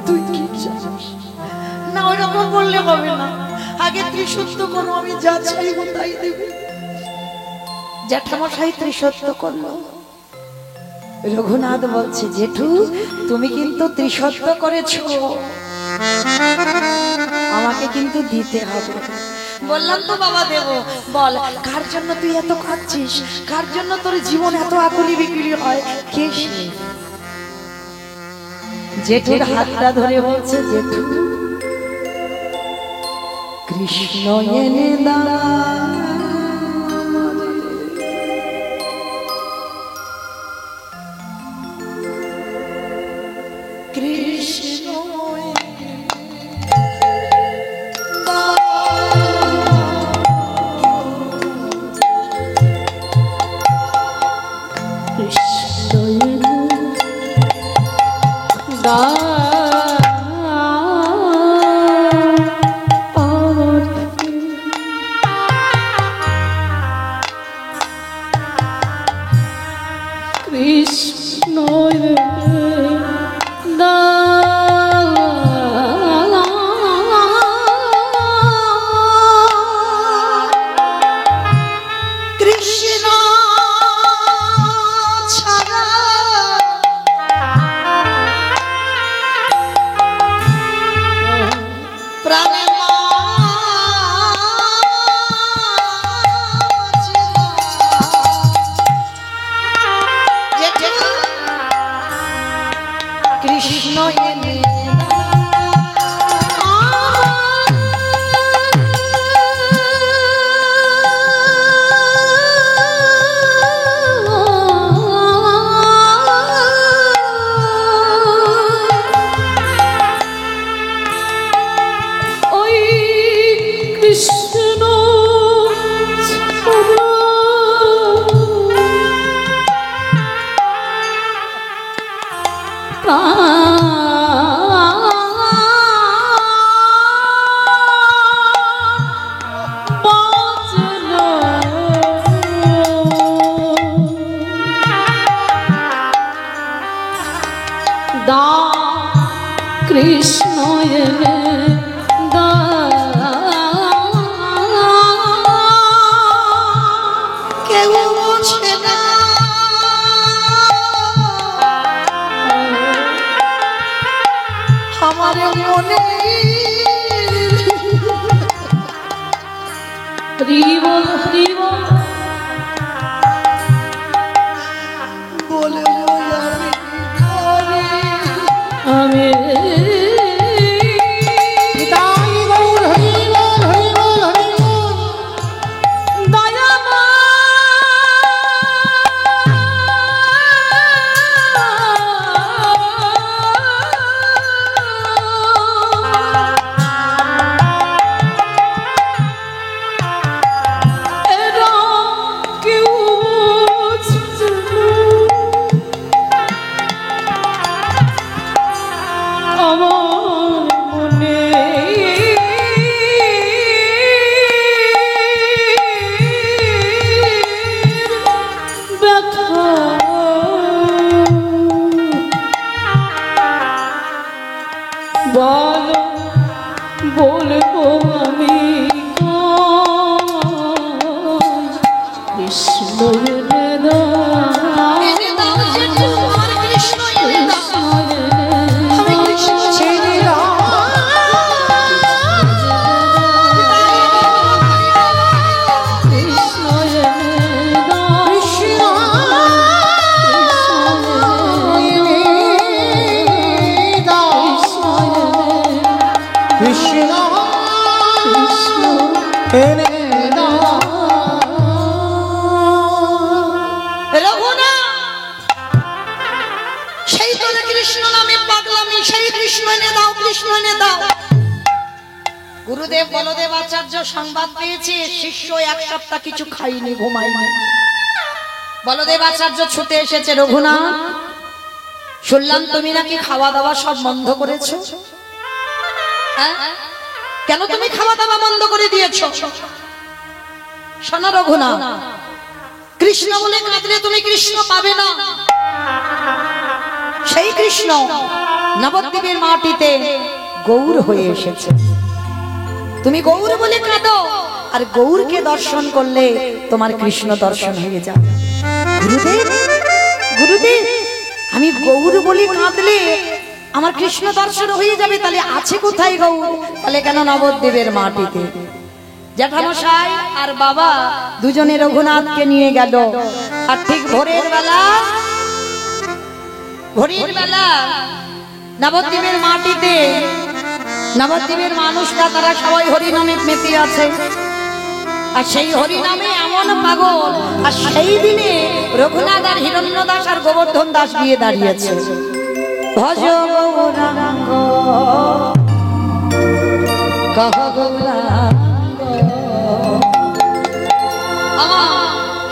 তুই কি চাস? না, ওইরকম বললে হবে না, আগে ত্রিসত্য করো, আমি যা চাইবো তাই দেবে। জ্যাঠামশাই ত্রিসত্য করলো। রঘুনাথ বলছে, জেঠু তুমি কিন্তু ত্রিসত্য করেছো, আমাকে কিন্তু দিতে হবে। বললাম তো বাবা দেবো। বল, কার জন্য তুই এত কাঁদছিস? কার জন্য তোর জীবন এত আকুলি বিকুলি হয়? কে সে? জেঠুর হাতটা ধরে বলছে, জেঠু কৃষ্ণ এনে দাও, কৃষ্ণ কৃষ্ণ এনে কৃষ্ণ এনে কেউ বোঝে না আমার মনে। হরিবল হরিবল বলে আমি রাম এনে দাও এনে দাও জেঠু আমার কৃষ্ণ এনে দাও আমি কৃষ্ণ ছেড়ে দাও কৃষ্ণ এনে দাও কৃষ্ণ এনে দাও কৃষ্ণ এনে দাও রঘুনাথ সেই তো কৃষ্ণ নামে পাগলামি সেই কৃষ্ণ এনে দাও কৃষ্ণ এনে দাও গুরুদেব বলদেব আচার্য সংবাদ পেয়েছে শিষ্য এক সপ্তাহ কিছু খাইনি ঘুমাইনি বলদেব আচার্য ছুটে এসেছে রঘুনাথ শুনলাম তুমি নাকি খাওয়া দাওয়া সব বন্ধ করেছো হ্যাঁ? কেন তুমি খাওয়া দাওয়া বন্ধ করে দিয়েছো শোনো রঘুনাথ কৃষ্ণ বলে কাঁদলে তুমি কৃষ্ণ পাবে না সেই কৃষ্ণ নবদ্বীপের মাটিতে গৌর হয়ে এসেছে তুমি গৌর বলে কাঁদো আর গৌরকে দর্শন করলে তোমার কৃষ্ণ দর্শন হয়ে যাবে গুরুদেব গুরুদেব আমি গৌর বলে কাঁদলে আমার কৃষ্ণ দর্শন হয়ে যাবে তাহলে আছে কোথায় গৌর তাহলে কেন নবদ্বীপের মাটিতে জ্যাঠামশাই আর বাবা দুজনে রঘুনাথকে নিয়ে গেল আর ঠিক ভোরের বেলা নবদ্বীপের মাটিতে নবদ্বীপের মানুষরা তারা সবাই হরিনামে মেতে আছে আর সেই হরিনামে এমন পাগল আর সেই দিনে রঘুনাথ আর হিরণ্য দাস আর গোবর্ধন দাস গিয়ে দাঁড়িয়েছে ভজ গৌরাঙ্গ কহ গৌরাঙ্গ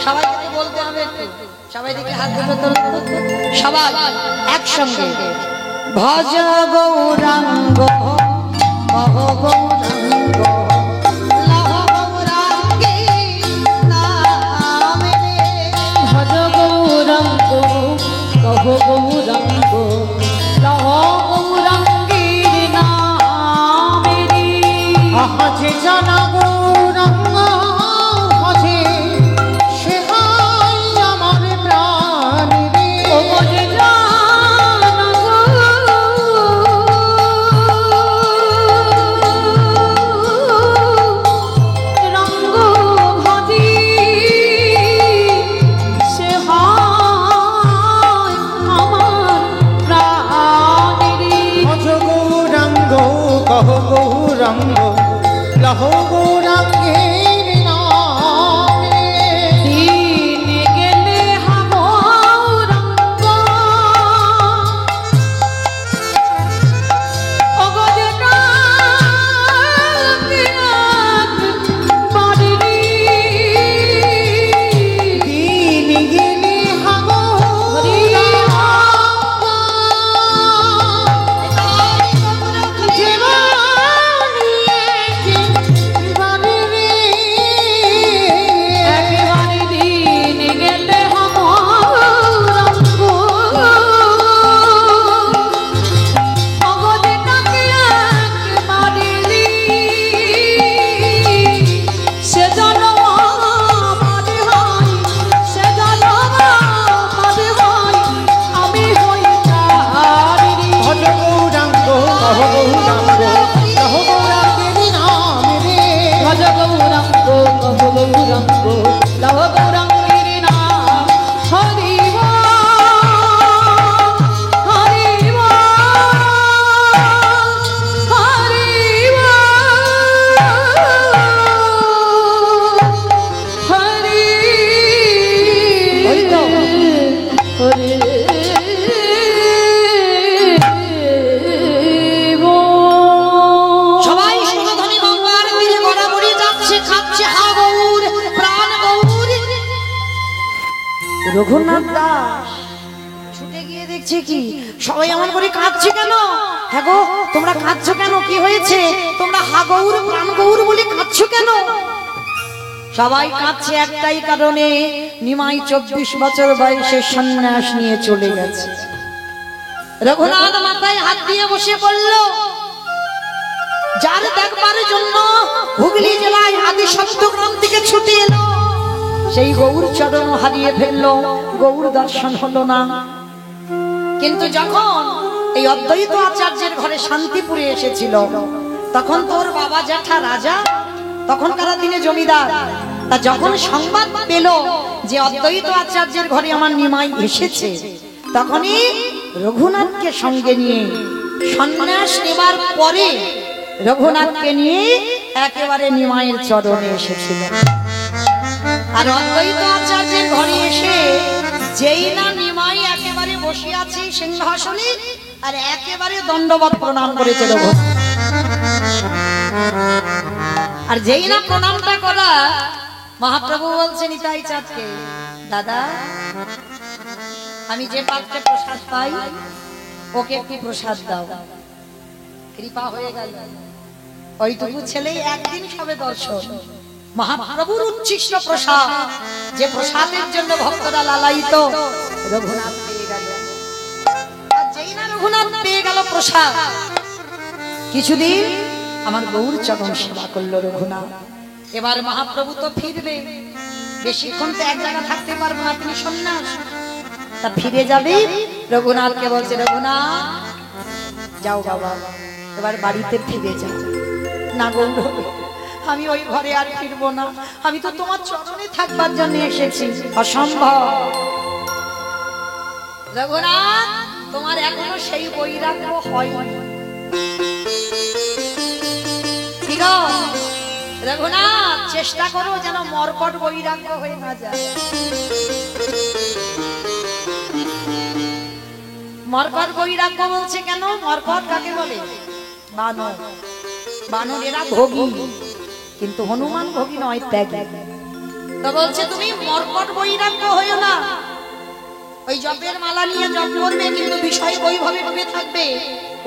সবাই বলতে হবে সবাই দিকে হাত দুটো তোলো সবাই একসঙ্গে ভজ গৌরাঙ্গ কহ গৌরাঙ্গ লহ গৌরাঙ্গী নামে ভজ গৌরাঙ্গ কহ গৌরাঙ্গ লহ গৌরাঙ্গীর নামে আহাজে জানা গৌরাঙ্গ হজে সে হাই আমার প্রাণ রে ও বলে জানা গো রঙ্গ ভজি সে হয় আমার প্রাণেরি ভজ গৌরাঙ্গ কহ গৌরাঙ্গ লহ গৌরাঙ্গের নামে দিন গেলে হামরঙ্গ অগজনা বাড়ি দিন গেলে হাগো একেবারে দিন গেলে হামরঙ্গ অগজনাকে বাড়ি সে জন্ম মাঝে হয় সে জন্ম মাঝে হয় আমি হই তারি ভজ গৌরাঙ্গ কহ গৌরাঙ্গ লহ গৌরাঙ্গের নামে রে ভজ গৌরাঙ্গ কহ গৌরাঙ্গ লহ গৌরাঙ্গের নাম হরি হরি হরি ওই তো। হরি সবাই সুরধনী গঙ্গার তীরে গড়াগড়ি যাচ্ছে খাচ্ছে হা গৌর প্রাণ গৌর রঘুনাথ দাস ছুটে গিয়ে দেখছে কি সবাই এমন করে কাঁদছে কেন হ্যাঁ গো তোমরা কাঁদছো কেন কি হয়েছে তোমরা হা গৌর প্রাণ গৌর বলে কাঁদছো কেন সবাই কাঁদছে একটাই কারণে নিমাই 24 বছর বয়সে সন্ন্যাস নিয়ে চলে গেছে রঘুনাথ মাথায় হাত দিয়ে বসে পড়ল যার দেখবার জন্য হুগলি জেলায় আদি সপ্তগ্রাম থেকে ছুটে এলো সেই গৌর চরণ হারিয়ে ফেললো, গৌর দর্শন হলো না। কিন্তু যখন এই অদ্বৈত আচার্যের ঘরে শান্তিপুরে এসেছিল, তখন তোর বাবা জ্যাঠা রাজা, তখনকার দিনে জমিদার, তা যখন সংবাদ পেল যে অদ্বৈত আচার্যের ঘরে আমার নিমাই এসেছে, তখনই রঘুনাথকে সঙ্গে নিয়ে সন্ন্যাস নেবার পরে রঘুনাথকে নিয়ে একেবারে নিমাইয়ের চরণে এসেছিল। আর অদ্বৈত আচার্যের ঘরে এসে যেই না নিমাই একেবারে বসে আছে সিংহাসনে, আর একেবারে দণ্ডবত প্রণাম করেছে রঘুনাথ। আর যেই না প্রণামটা করা, মহাপ্রভু বলছেন নিতাই চাঁদকে, দাদা আমি যে পাত্রে প্রসাদ পাই ওকে একটু প্রসাদ দাও। কৃপা হয়ে গেল, ওইটুকু ছেলেই একদিন সবে দর্শন। মহাপ্রভুর উচ্ছিষ্ট প্রসাদ, যে প্রসাদের জন্য ভক্তরা লালায়িত, রঘুনাথ পেয়ে গেল। আর যেই না রঘুনাথ পেয়ে গেল প্রসাদ, কিছুদিন আমার গৌর চরণ সেবা করলো রঘুনাথ। এবার মহাপ্রভু তো ফিরবে, বেশিক্ষণ তো এক জায়গা থাকতে পারবো না, তিনি সন্ন্যাস, তা ফিরে যাবে। রঘুনাথকে বলছে, রঘুনাথ যাও বাবা, এবার বাড়িতে ফিরে যাও। না গৌর, আমি ওই ঘরে আর ফিরবো না, আমি তো তোমার চরণে থাকবার জন্য এসেছি, অসম্ভব। রঘুনাথ, তোমার এখনো সেই বৈরাগ্য হয়নি। ঠিক রঘুনাথ, চেষ্টা করো যেন মর্কট বৈরাগ্য হয়ে না যায়। মর্কট বৈরাগ্য বলছে কেন? মর্কট কাকে বলে? বানর। বানর এরা ভোগী, কিন্তু হনুমান ভোগী নয়, ত্যাগী। তো বলছে তুমি মর্কট বৈরাগ্য হইও না, ওই জপের মালা নিয়ে জপ করবে, কিন্তু বিষয় বৈভবে ডুবে থাকবে,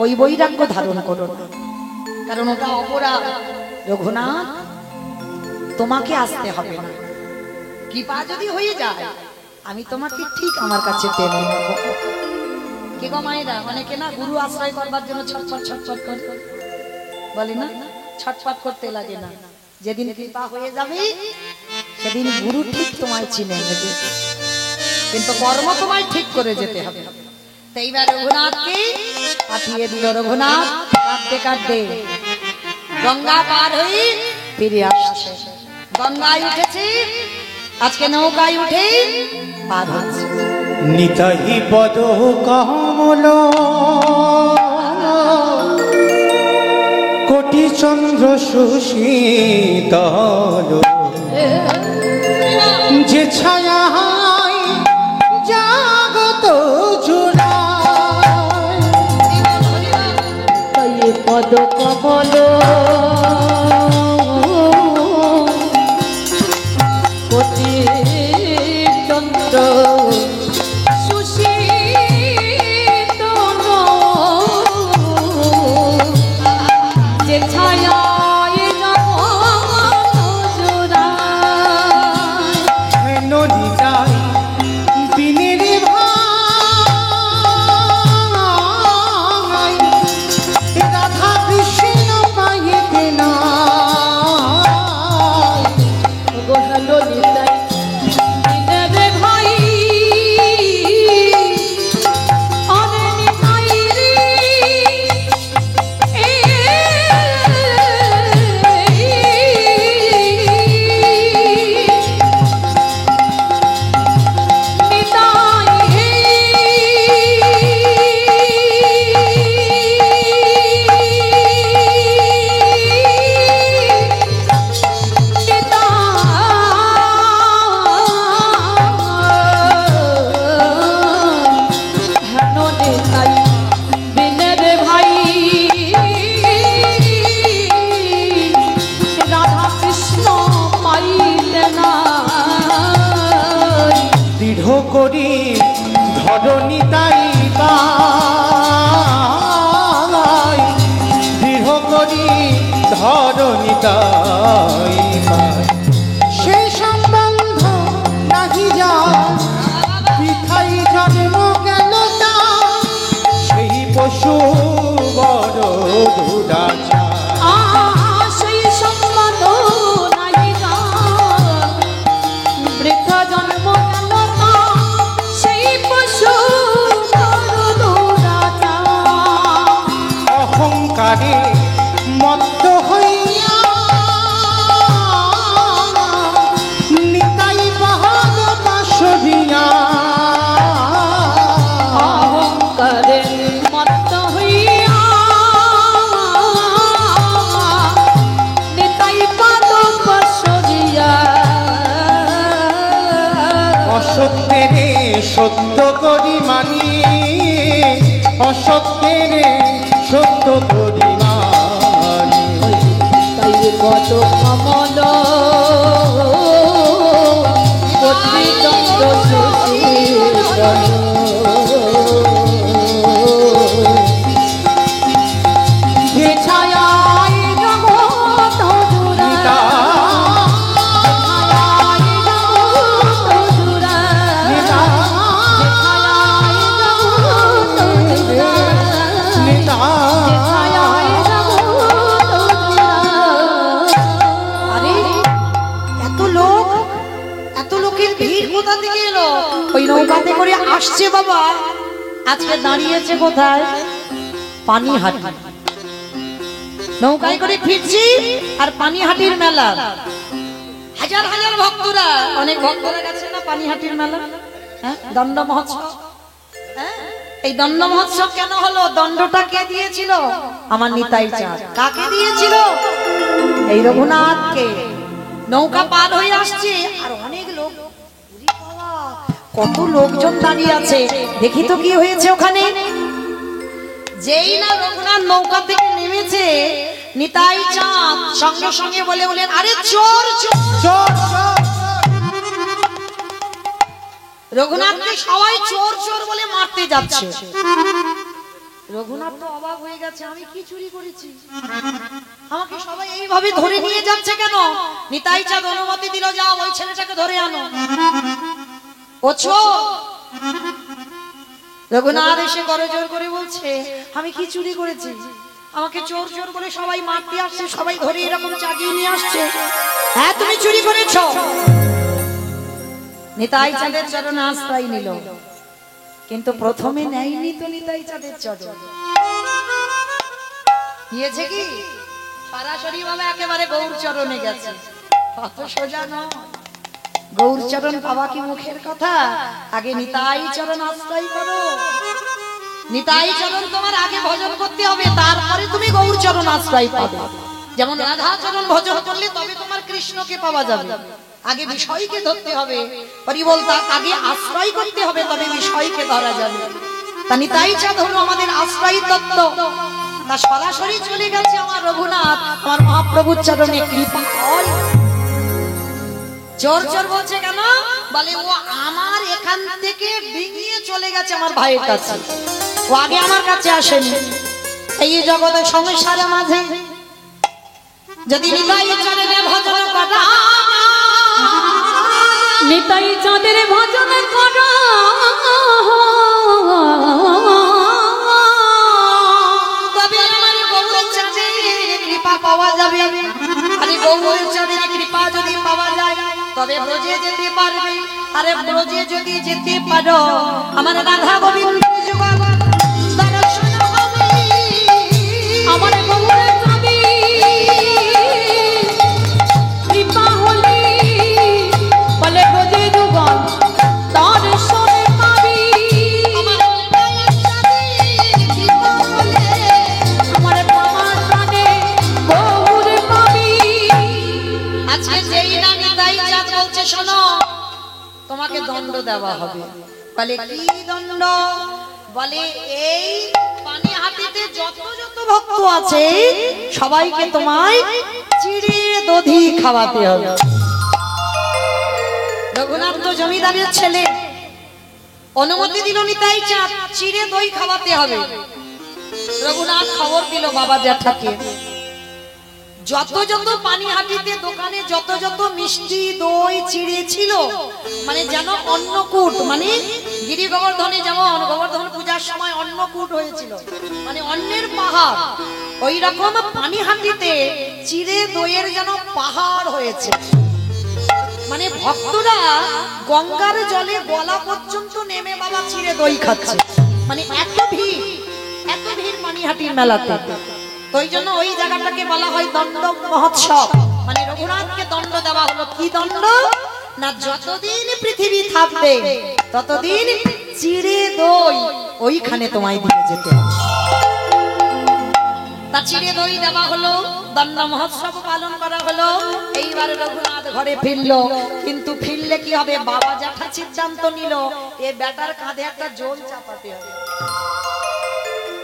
ওই বৈরাগ্য ধারণ করো না, কারণ ওটা অপরাধ। রঘুনাথ, তোমাকে আসতে হবে না, কৃপা যদি হয়ে যায় আমি তোমাকে ঠিক আমার কাছে টেনে নেব। কি গো মায়েরা, অনেকে না গুরু আশ্রয় করবার জন্য ছটফট ছটফট করে, বলে না, ছটফট করতে লাগে না। যেদিন কৃপা হয়ে যাবে সেদিন গুরু ঠিক তোমায় চিনে নেবে, কিন্তু কর্ম তোমায় ঠিক করে যেতে হবে। তো এইবার রঘুনাথকে পাঠিয়ে দিল। রঘুনাথ কাঁদতে কাঁদতে গঙ্গা পার হয়ে ফিরে আসছে। গঙ্গায় উঠেছে, আজকে নৌকায় উঠে পার হচ্ছে। নিতাই পদ কমল কোটি চন্দ্র সুশীতল, যে ছায়ায় জাগত জুড়ায়। তাই পদ কমল কোটি চন্দ্র সুশীতল, যে ছায়ায় জগৎ জুড়ায়। নদীটাই বিনের ভাই, রাধা কৃষ্ণ পাইতে না। গোহালো নিতাই বিনের ভাই, অরে নিতাই রে, দৃঢ় করি ধরণী তাই পাই, দৃঢ় করি ধরণী তাই পাই। সে সম্বন্ধ নাহি যা বৃথাই জন্ম গেল তা, সেই পশু বড় দুরাচা। সেই সম্মত নাই বৃথা অসত্যের সত্য করি মানি, অসত্যের সত্য করি মানি। তাই কত কমল কর্তৃদণ্ড সুশীলন। যে ছায়ায় জগৎ জুড়ে, ছায়ায় জগৎ জুড়ে, ছায়ায় জগৎ জুড়ে, ছায়ায় জগৎ জুড়ে। আরে এত লোকের ভিড় কোথা থেকে এলো? ওই নৌকাতে করে আসছে বাবা। আজকে দাঁড়িয়েছে কোথায়? পানিহাটি। নৌকায় করে ফিরছি আর পানিহাটির মেলা। হাজার হাজার ভক্তরা, অনেক ভক্তরা গেছে না পানিহাটির মেলা, হ্যাঁ, দণ্ড মহোৎসব। হ্যাঁ, এই দণ্ড মহোৎসব কেন হলো? দণ্ডটা কে দিয়েছিল? আমার নিতাই চাঁদ। কাকে দিয়েছিল? এই রঘুনাথকে। নৌকা পার হয়ে আসছে আর অনেক লোক, কত লোকজন দাঁড়িয়ে আছে। দেখি তো কি হয়েছে ওখানে। যেই না রঘুনাথ নৌকা থেকে নেমেছে, নিতাই চাঁদ সঙ্গে সঙ্গে বলেন, আরে চোর চোর। চোর চোর। রঘুনাথকে সবাই চোর চোর বলে মারতে যাচ্ছে। রঘুনাথ তো অবাক হয়ে গেছে, আমি কি চুরি করেছি? আমাকে সবাই এইভাবে ধরে নিয়ে যাচ্ছে কেন? নিতাই চাঁদ অনুমতি দিল, যাও ওই ছেলেটাকে ধরে আনো। ও চোর। রঘুনাথ এসে করজোর করে বলছে, আমি কি চুরি করেছি? আমাকে চোর চোর বলে সবাই মারতে আসছে, সবাই ধরে এরকম চাগিয়ে নিয়ে আসছে। হ্যাঁ, তুমি চুরি করেছো। নিতাই চাঁদের চরণে আশ্রয় নিল, কিন্তু প্রথমে নেয়নি তো নিতাই চাঁদের চরণ। নিয়েছে কি? সরাসরি ভাবে একেবারে গৌর চরণে গেছে। কত সোজা নয়। গৌর চরণ পাওয়া কি মুখের কথা? আগে নিতাই চরণ আশ্রয় করো। নিতাই চরণ তোমার আগে ভজন করতে হবে, তারপরে তুমি গৌর চরণ আশ্রয় পাবে। যেমন রাধা চরণ ভজন করলে তবে তোমার কৃষ্ণকে পাওয়া যাবে। আগে বিষয়কে ধরতে হবে, পরিবল তার আগে আশ্রয় করতে হবে, তবে বিষয়কে ধরা যাবে। তা নিতাই চাঁদ হলো আমাদের আশ্রয় তত্ত্ব। তা সরাসরি চলে গেছে আমার রঘুনাথ, আমার মহাপ্রভুর চরণে কৃপা হয়। চোর চোর বলছে কেন? বলে ও আমার এখান থেকে ডিঙিয়ে চলে গেছে আমার ভাইয়ের কাছে, ও আগে আমার কাছে আসেনি। এই জগতের সংসারের মাঝে যদি নিতাই চরণে ভজন করা, নিতাই চাঁদের ভজন করা, তবে আমার গৌর চাঁদের কৃপা পাওয়া যাবে। আরে গৌর চাঁদের কৃপা যদি পাওয়া যায় তবে ব্রজে যেতে পারবে। আরে ব্রজে যদি যেতে পারো, আমার রাধা গোবিন্দ যুগল দর্শন হবে। আমার গৌরের চাঁদে কৃপা হলে বলে ব্রজে যুগল দর্শন পাবি। আমার নিতাইয়ের চাঁদের কৃপা হলে আমার প্রাণ প্রাণে গৌর পাবি। আজকে যেই না নিতাই চাঁদ বলছে, শোনো তোমাকে দণ্ড দেওয়া হবে। বলে কি দণ্ড? বলে এই পানিহাটিতে যত যত ভক্ত আছে সবাইকে তোমায় চিড়ে দধি খাওয়াতে হবে। রঘুনাথ তো জমিদারের ছেলে, অনুমতি দিল নিতাই চাঁদ চিড়ে দই খাওয়াতে হবে। রঘুনাথ খবর দিল বাবা জ্যাঠাকে, যত যত পানিহাটিতে দোকানে যত যত মিষ্টি দই চিড়ে ছিল, মানে যেন অন্নকূট, মানে গিরি গোবর্ধনে যেমন গোবর্ধন পূজার সময় অন্নকূট হয়েছিল, মানে অন্নের পাহাড়, ওই রকম পানিহাটিতে চিড়ে দইয়ের যেন পাহাড় হয়েছে। মানে ভক্তরা গঙ্গার জলে গলা পর্যন্ত নেমে বাবা চিড়ে দই খাচ্ছে। মানে এত ভিড় পানিহাটির মেলাতে। তো ওই জন্য ওই জায়গাটাকে বলা হয় দণ্ড মহোৎসব। মানে রঘুনাথকে দণ্ড দেওয়া হলো। কি দণ্ড? না যতদিন পৃথিবী থাকবে ততদিন চিড়ে দই ওইখানে তোমায় দিয়ে যেতে হবে। তা চিড়ে দই দেওয়া হলো, দণ্ড মহোৎসব পালন করা হলো। এইবার রঘুনাথ ঘরে ফিরলো, কিন্তু ফিরলে কি হবে, বাবা জ্যাঠা সিদ্ধান্ত নিল এ বেটার কাঁধে একটা জোল চাপাতে হবে।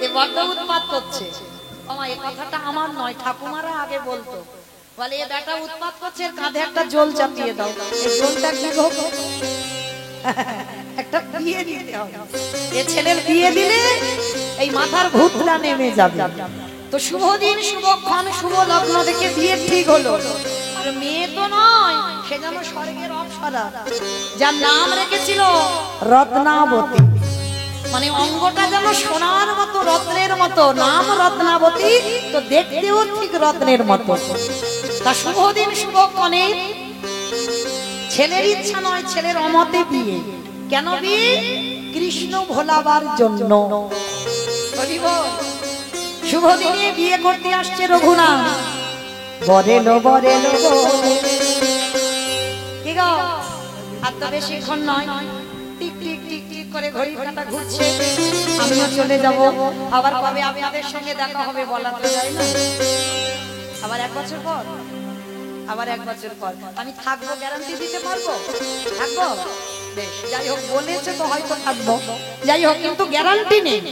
এ বড্ড উৎপাত করছে। আমার এই কথাটা আমার নয়, ঠাকুমারা আগে বলতো, বলে এ বেটা উৎপাত করছে, এর কাঁধে একটা জোল চাপিয়ে দাও। এই জোলটা কি গো? একটা বিয়ে দিতে হবে। এ ছেলের বিয়ে দিলে এই মাথার ভূতটা নেমে যাবে। তো শুভ দিন, শুভক্ষণ, শুভ লগ্ন দেখে বিয়ে ঠিক হলো। আর মেয়ে তো নয়, সে যেন স্বর্গের অপ্সরা, যার নাম রেখেছিল রত্নাবতী। মানে অঙ্গটা যেন সোনার মতো, রত্নের মতো, নাম রত্নাবতী, তো দেখতেও ঠিক রত্নের মতো। তা শুভ দিন, শুভক্ষণে ছেলের ইচ্ছা নয়, ছেলের অমতে বিয়ে। কেন বিয়ে? কৃষ্ণ ভোলাবার জন্য। শুভ দিনে বিয়ে করতে আসছে রঘুনাথ। বরেলো বরেলো কি গো, আর তো বেশিক্ষণ নয়, টিক টিক টিক টিক করে ঘড়ির কাঁটা ঘুরছে। আমিও চলে যাব, আবার কবে আপনাদের সঙ্গে দেখা হবে বলা তো যায় না। আবার 1 বছর পর, আবার 1 বছর পর আমি থাকবো, গ্যারান্টি দিতে পারবো? থাকবো? বেশ, যাই হোক, বলেছে তো হয়তো থাকবো। যাই হোক, কিন্তু গ্যারান্টি নেই।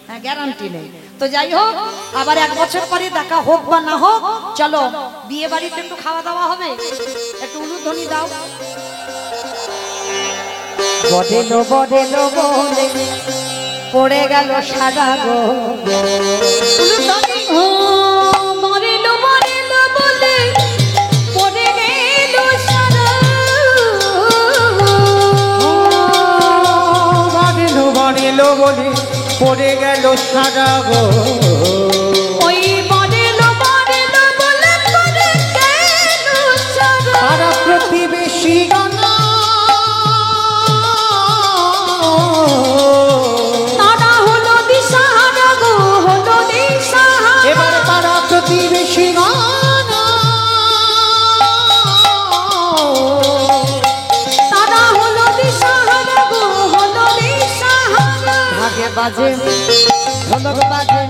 হ্যাঁ, গ্যারান্টি নেই। তো যাই হোক, আবার 1 বছর পরে দেখা হোক বা না হোক, চলো বিয়ে বাড়িতে একটু খাওয়া দাওয়া হবে। একটু উলুধ্বনি দাও। বডেলো বডেলো বলে পড়ে গেল সাদা গো। উলুধ্বনি। ও মরেলো মরেলো বলে পড়ে গেল সারা। বাড়িলো বাড়িলো বলে পড়ে গেল সারা গো। ওই মরেলো মরেলো বলে পড়ে গেল সারা। পাড়া প্রতিবেশী গানা তারা হলো দিশাহারা গো, হলো দিশাহারা। এবার পাড়া প্রতিবেশী গানা তারা হলো দিশাহারা গো, হলো দিশাহারা। ঢাকে বাজে ঢোলক বাজে,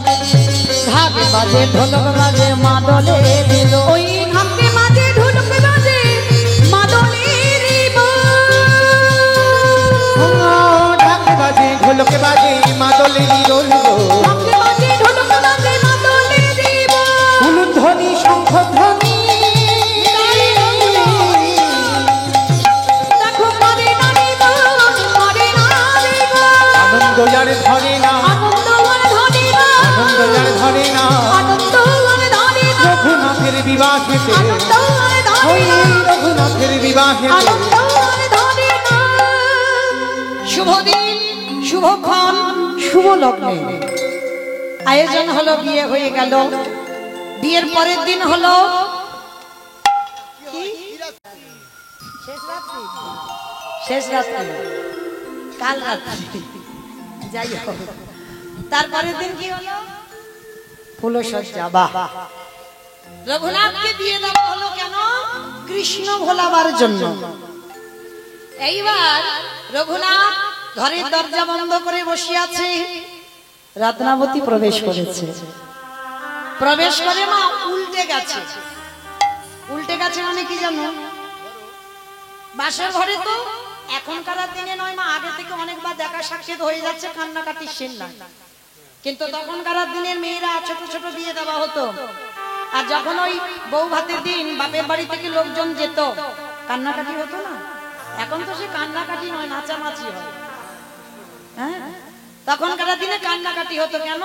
ঢাকে বাজে ঢোলক বাজে, মাদলে দিল। ওই ঢাকে বাজে ঢোলক বাজে, মাদলের ঢাকে বাজে ঢোলকে বাজে মাদলেরই রোল গো। ঢাকে বাজে ঢোলক বাজে, মাদলের উলুধ্বনি শঙ্খধ্বনি দেখো করে নারী গান, করে নারী গান। আনন্দ যার ধরে না, আনন্দ আর ধরে না, আনন্দ যার ধরে না, আনন্দ আর ধরে না, রঘুনাথের বিবাহেতে, আনন্দ আর ধরে ওই না, রঘুনাথের বিবাহেতে। আনন্দ আর ধরে না। শুভ দিন, শুভক্ষণ, শুভ লগ্নে আয়োজন হলো, বিয়ে হয়ে গেল। বিয়ের পরের দিন হলো কি? শেষ রাত্রি, কাল রাত্রি। যাই হোক, তারপরের দিন কি হলো? ফুলসজ্জা। বাহ! রঘুনাথকে বিয়ে দেওয়া হলো কেন? কৃষ্ণ ভোলাবার জন্য। এইবার রঘুনাথ ঘরের দরজা বন্ধ করে বসে আছে, রত্নাবতী প্রবেশ করেছে। প্রবেশ করে মা উল্টে গেছে। উল্টে গেছে মানে কি জানো? বাসর ঘরে তো এখনকার দিনে নয় মা, আগে থেকে অনেকবার দেখা সাক্ষাৎ হয়ে যাচ্ছে, কান্নাকাটি সেন না। কিন্তু তখনকার দিনের মেয়েরা ছোট ছোট বিয়ে দেওয়া হতো। আর যখন ওই বউ ভাতের দিন বাপের বাড়ি থেকে লোকজন যেত, কান্নাকাটি হতো না। এখন তো সে কান্নাকাটি নয়, নাচানাচি হয়। হ্যাঁ, তখনকার দিনে কান্নাকাটি হতো। কেন?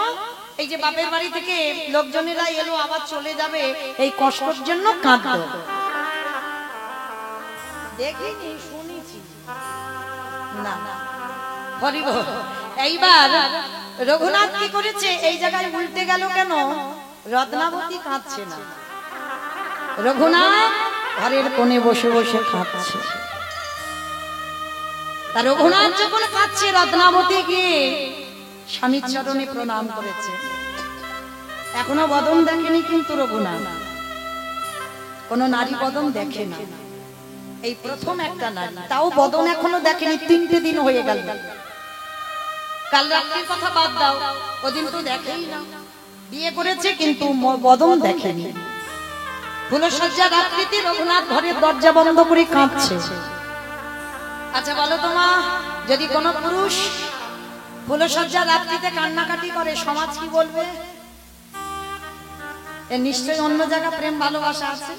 এই যে বাপের বাড়ি থেকে লোকজনেরা এলো, আবার চলে যাবে, এই কষ্টের জন্য কাঁদতো। দেখিনি, শুনেছি না। হরি বল। এইবার রঘুনাথ কি করেছে? এই জায়গায় উল্টে গেল কেন? রত্নাবতী কাঁদছে না, রঘুনাথ ঘরের কোণে বসে বসে কাঁদছে। তা রঘুনাথ যখন কাঁদছে, রত্নাবতী গিয়ে স্বামীর চরণে প্রণাম করেছে। এখনো বদন দেখেনি কিন্তু রঘুনাথ, কোন নারী বদন দেখে না। এই প্রথম একটা নারী, তাও বদন এখনো দেখেনি। 3টে দিন হয়ে গেল। কাল রাত্রির কথা বাদ দাও, ওদিন তো দেখেই না। বিয়ে করেছে কিন্তু বদন দেখেনি। ফুলসজ্জা রাত্রিতে রঘুনাথ ঘরের দরজা বন্ধ করে কাঁদছে। আচ্ছা বলো তো মা, যদি কোনো পুরুষ ফুলসজ্জা রাত্রিতে কান্নাকাটি করে সমাজ কি বলবে? এর নিশ্চয়ই অন্য জায়গা প্রেম ভালোবাসা আছে,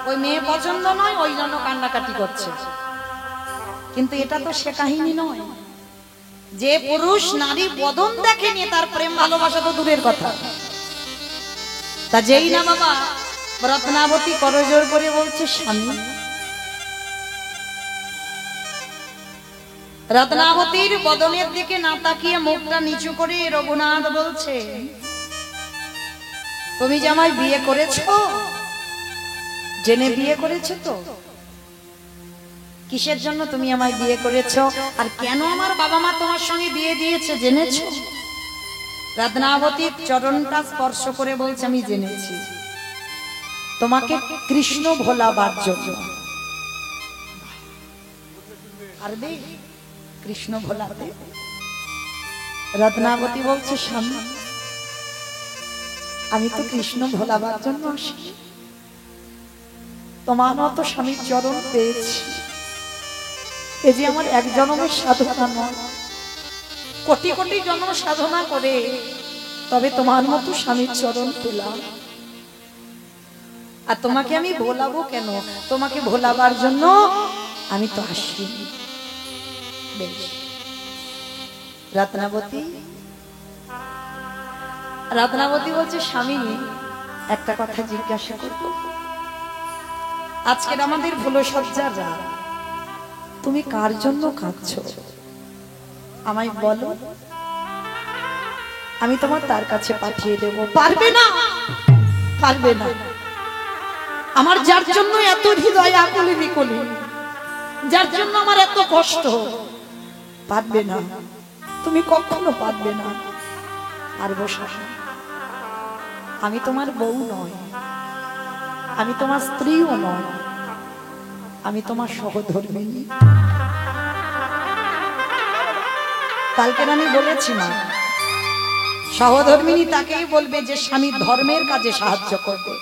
ওই মেয়ে পছন্দ নয় ওই জন্য কান্নাকাটি করছে। কিন্তু এটা তো সে কাহিনী নয়। যে পুরুষ নারী বদন দেখেনি তার প্রেম ভালোবাসা তো দূরের কথা। তা যেই না বাবা রত্নাবতী করজোর করে বলছে স্বামী, রত্নাবতীর বদনের দিকে না তাকিয়ে মুখটা নিচু করে রঘুনাথ বলছে, তুমি যে আমায় বিয়ে করেছো, জেনে বিয়ে করেছো তো? কিসের জন্য তুমি আমায় বিয়ে করেছো আর কেন আমার বাবা মা তোমার সঙ্গে বিয়ে দিয়েছে জেনেছো? রত্নাবতীর চরণটা স্পর্শ করে বলছে, আমি জেনেছি তোমাকে কৃষ্ণ ভোলাবার জন্য। পারবে কৃষ্ণ ভোলাতে? রত্নাবতী বলছে, স্বামী আমি তো কৃষ্ণ ভোলাবার জন্য আসি, তোমার মতো স্বামীর চরণ পেয়েছি। এ যে আমার এক জন্মের সাধনা নয়, কোটি কোটি জন্ম সাধনা করে তবে তোমার মতো স্বামীর চরণ পেলাম। আর তোমাকে আমি ভোলাবো কেন? তোমাকে ভোলাবার জন্য আমি তো আসি। বেশ রত্নাবতী, রত্নাবতী বলছে, স্বামী একটা কথা জিজ্ঞাসা করব। আজকের আমাদের ফুলসজ্জার রাত, তুমি কার জন্য কাঁদছো আমায় বলো, আমি তোমার তার কাছে পাঠিয়ে দেব। পারবে না, পারবে না। আমার যার জন্য এত হৃদয় আকুলি বিকলি, যার জন্য আমার এত কষ্ট, পারবে না, তুমি কখনো পারবে না। পারবো শাসন, আমি তোমার বউ নয়, আমি তোমার স্ত্রীও নয়, আমি তোমার সহধর্মিণী। কালকে আমি বলেছি না, সহধর্মিণী তাকেই বলবে যে স্বামী ধর্মের কাজে সাহায্য করবে।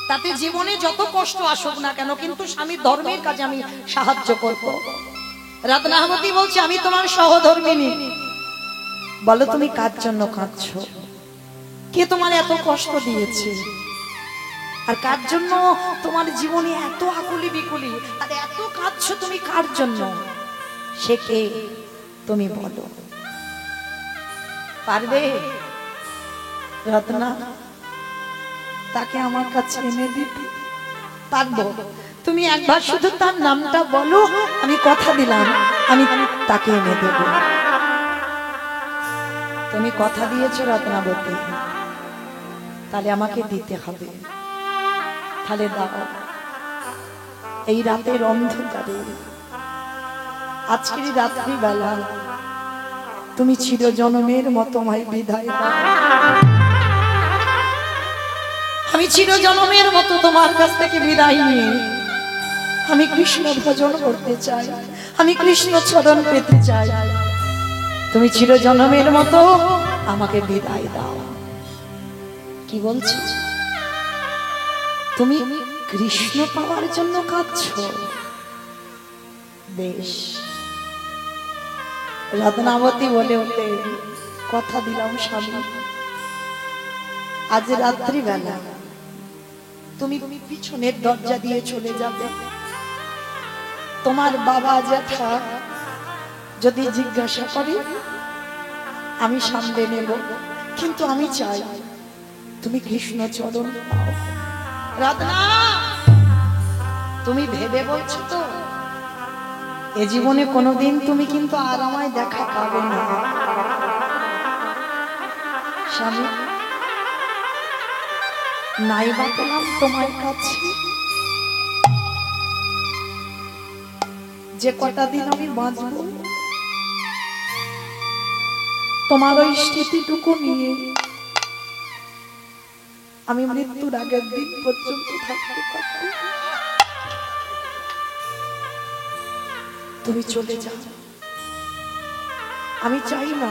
তাতে জীবনে যত কষ্ট আসুক না কেন, কিন্তু স্বামী ধর্মের কাজে আমি সাহায্য করব। রত্নাবতী বলছে, আমি তোমার সহধর্মিণী, বলো তুমি কার জন্য কাঁদছো? কে তোমার এত কষ্ট দিয়েছে? আর কার জন্য তোমার জীবনে এত আকুলি বিকুলি, আর এত কাঁদছো তুমি কার জন্য? সে কে তুমি বলো। পারবে রত্না তাকে আমার কাছে এনে দিতে? পারবো। তুমি একবার শুধু তার নামটা বলো, আমি কথা দিলাম আমি তাকে এনে দেব। তুমি কথা দিয়েছো রত্নাবতী, তাহলে আমাকে দিতে হবে। তাহলে দাও। এই রাতের অন্ধকারে, আজকের রাত্রি বেলা তুমি চিরজন্মের মতো আমায় বিদায় দাও। আমি চিরজন্মের মতো তোমার কাছ থেকে বিদায় নিয়ে আমি কৃষ্ণ ভজন করতে চাই, আমি কৃষ্ণ চরণ পেতে চাই। তুমি চিরজন্মের মতো আমাকে বিদায় দাও। কি বলছি? তুমি কৃষ্ণ পাওয়ার জন্য কাঁদছো? বেশ। রত্নাবতী বলে ওঠে, কথা দিলাম স্বামী, আজ রাত্রি বেলা তুমি পিছনের দরজা দিয়ে চলে যাবে। তোমার বাবা জ্যাঠা যদি জিজ্ঞাসা করে আমি সামলে নেব, কিন্তু আমি চাই তুমি কৃষ্ণ চরণ পাও। রত্না, তুমি ভেবে বলছো তো এ জীবনে কোনোদিন তুমি কিন্তু আর আমায় দেখা পাবে না। স্বামী, নাইবা পেলাম তোমার কাছে, যে কটা দিন আমি বাঁচব তোমার ওই স্মৃতিটুকু নিয়ে আমি মৃত্যুর আগের দিন পর্যন্ত থাকতে পারব। তুমি চলে যাও। আমি চাই না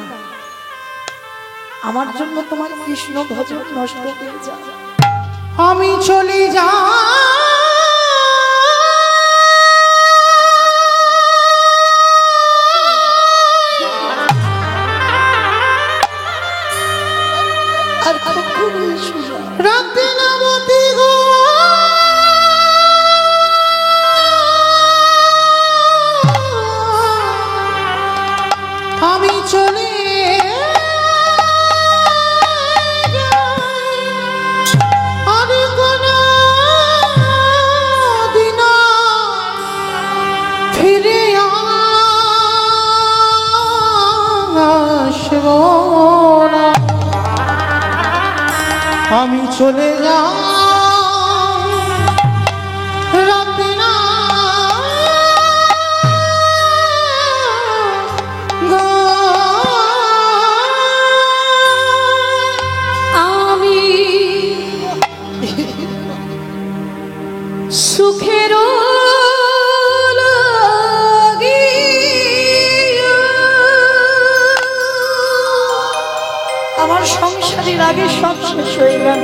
আমার জন্য তোমার কৃষ্ণ ভজন নষ্ট হয়ে যায়। আমি চলে যাই আর কখনো এসো না। রাতে নামতি গো আমি চলে আমি চলে যাই রাতে না আমি সুখের আমার সংসারের আগে সব শেষ হয়ে গেল।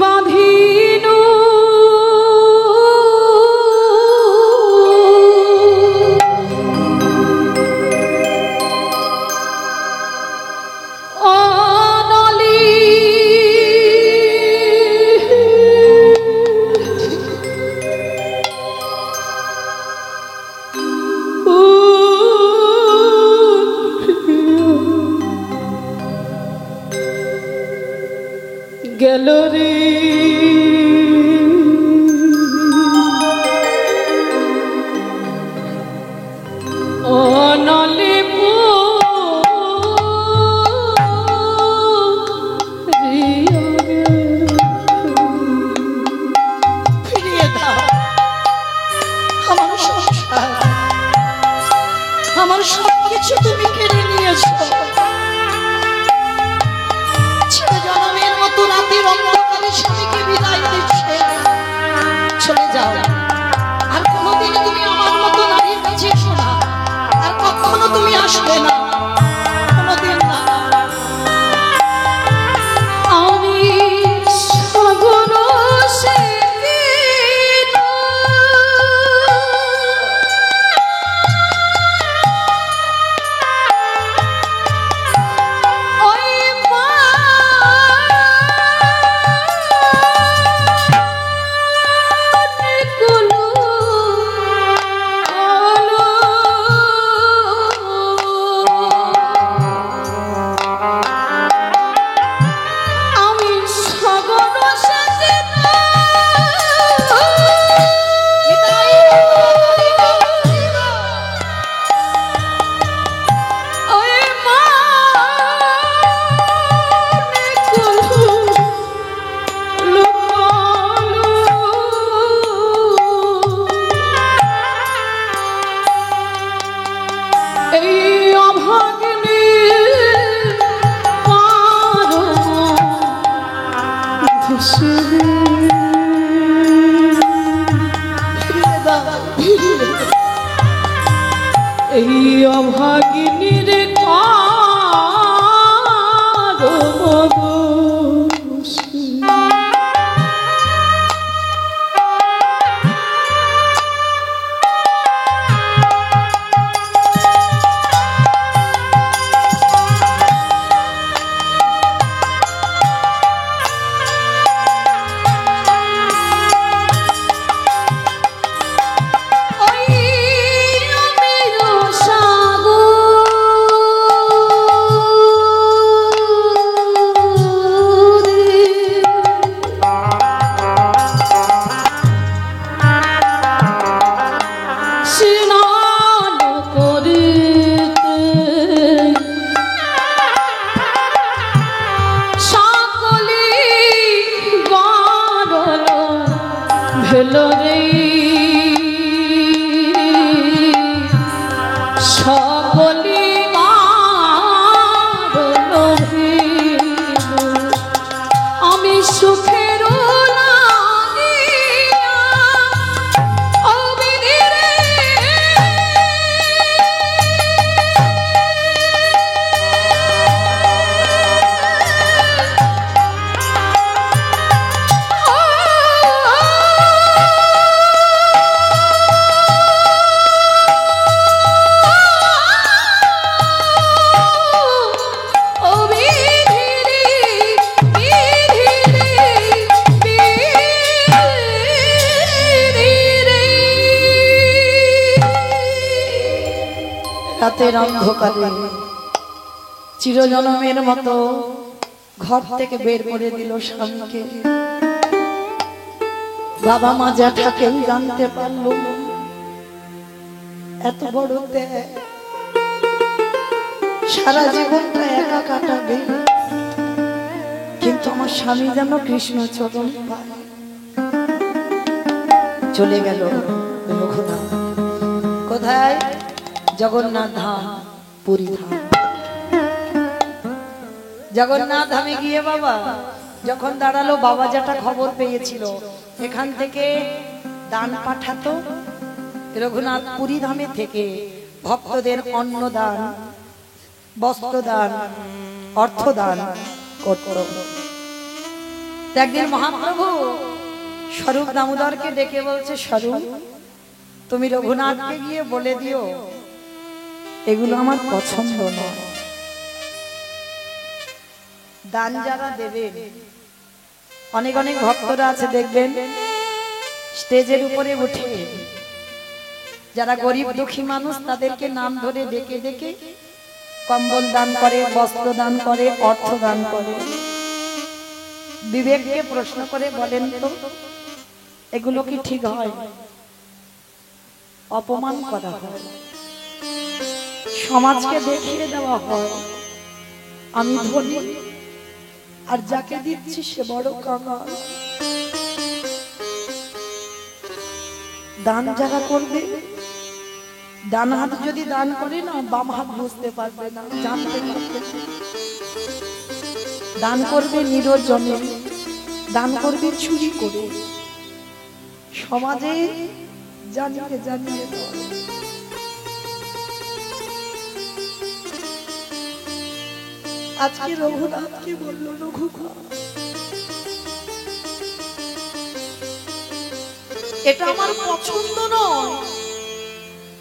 বাঁধিনু গেল রে অনলে ফিরিয়ে দাও আমার সংসার, আমার সবকিছু তুমি কেড়ে নিয়েছো। ছেলে জনমের মতো রাতের অন্ধকারে স্বামীকে বিদায় দিচ্ছে। চলে যাও, আর কোনোদিন তুমি আমার মতো নারীর কাছে এসো না, আর কখনো তুমি আসবে না, কোনোদিন না। আমি সাগর সে এই অভাগিনীর ভেলো রে সকলি মারলো ভেলো রাতের অন্ধকারে চিরজনমের মতো ঘর থেকে বের করে দিল স্বামীকে। বাবা মা জ্যাঠা কেউ জানতে পারলো না। এত বড় ত্যাগ, সারা জীবনটা একা কাটাবে, কিন্তু আমার স্বামী যেন কৃষ্ণ চরণ পায়। চলে গেল রঘুনাথ। কোথায়? জগন্নাথ ধাম, পুরী ধাম। জগন্নাথ ধামে গিয়ে বাবা যখন দাঁড়ালো, বাবা যেটা খবর পেয়েছিল এখান থেকে দান পাঠাতো, রঘুনাথ পুরী ধামে থেকে ভক্তদের অন্নদান, বস্ত্রদান, অর্থদান করত। একদিন মহাপ্রভু স্বরূপ দামোদরকে ডেকে বলছে, স্বরূপ তুমি রঘুনাথকে গিয়ে বলে দিও এগুলো আমার পছন্দ নয়। দান যারা দেবে, অনেক অনেক ভক্তরা আছে দেখবেন স্টেজের উপরে উঠে যারা গরিব দুঃখী মানুষ তাদেরকে নাম ধরে ডেকে ডেকে কম্বল দান করে, বস্ত্র দান করে, অর্থ দান করে। বিবেককে প্রশ্ন করে বলেন তো এগুলো কি ঠিক হয়? অপমান করা হয়, সমাজকে দেখিয়ে দেওয়া হয় আমি ধনী আর যাকে দিচ্ছি সে বড় কাঙাল। দান যারা করবে, ডান হাত যদি দান করে না, বাম হাত বুঝতে পারবে না, জানতে পারবে না। দান করবে নিরজনে, দান করবে চুরি করে, সমাজে জানিয়ে জানিয়ে দেওয়া। আজকে রঘুনাথকে বললো, রঘুনাথ এটা আমার পছন্দ নয়,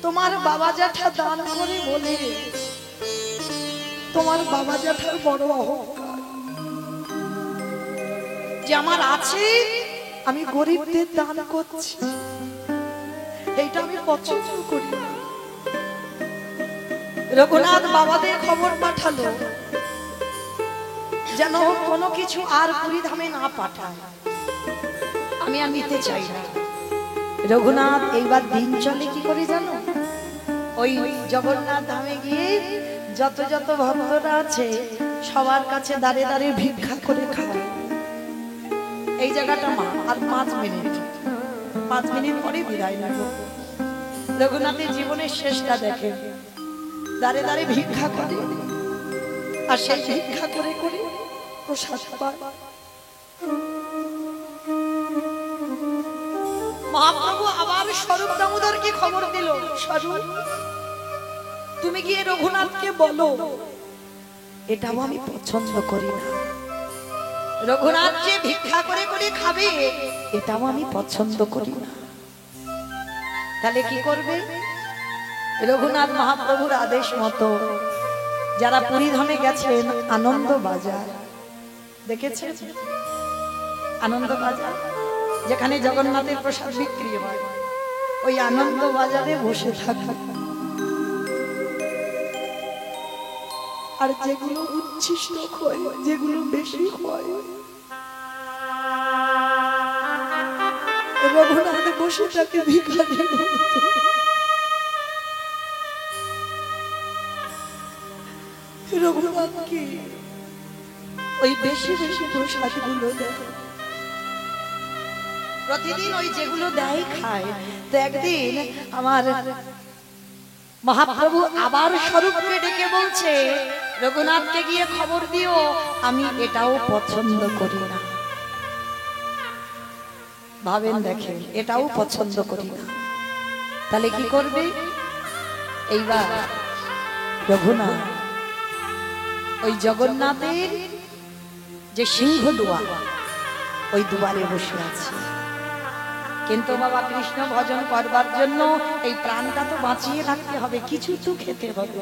তোমার বাবা জ্যাঠা দান করে বলে তোমার বাবা জ্যাঠার বড় অহংকার যে আমার আছে, আমি গরিবদের দান করছি, এইটা আমি পছন্দ করি না। রঘুনাথ বাবাদের খবর পাঠালো যেন কোনো কিছু আর পুরী ধামে না পাঠায়, আমি আর নিতে চাই না। রঘুনাথ এইবার দিন চলে কি করে জানো? ওই জগন্নাথ ধামে গিয়ে যত যত ভক্তরা আছে সবার কাছে দাঁড়ে দাঁড়িয়ে ভিক্ষা করে খায়। এই জায়গাটা মা আর 5 মিনিট পরে বিদায় নেব। রঘুনাথের জীবনের শেষটা দেখে, দাঁড়ে দাঁড়িয়ে ভিক্ষা করে, আর সেই ভিক্ষা করে করে প্রসাদ পায়। মহাপ্রভু আবার স্বরূপ দামোদরকে খবর দিল, স্বরূপ তুমি গিয়ে রঘুনাথকে বলো এটাও আমি পছন্দ করি না, রঘুনাথ যে ভিক্ষা করে করে খাবে এটাও আমি পছন্দ করি না। তাহলে কি করবে? রঘুনাথ মহাপ্রভুর আদেশ মতো যারা পুরী ধামে গেছেন, আনন্দ বাজার দেখেছেন? আনন্দ বাজার যেখানে জগন্নাথের প্রসাদ বিক্রি হয়, ওই আনন্দ বাজারে বসে থাকা, আর যেগুলো উচ্ছিষ্ট হয়, যেগুলো বেশি হয়, রঘুনাথ বসে থাকে ভিখারি। রঘুনাথকে ওই বেশি বেশি প্রসাদগুলো দেয়, প্রতিদিন ওই যেগুলো দেয় খায়। তো একদিন আমার মহাপ্রভু আবার স্বরূপকে ডেকে বলছে, রঘুনাথকে গিয়ে খবর দিও আমি এটাও পছন্দ করি না। ভাবেন, দেখেন, এটাও পছন্দ করি না। তাহলে কি করবে? এইবার রঘুনাথ ওই জগন্নাথের যে সিংহ দুয়ার, ওই দুয়ারে বসে আছে। কিন্তু বাবা কৃষ্ণ ভজন করবার জন্য এই প্রাণটা তো বাঁচিয়ে রাখতে হবে, কিছু তো খেতে হবে।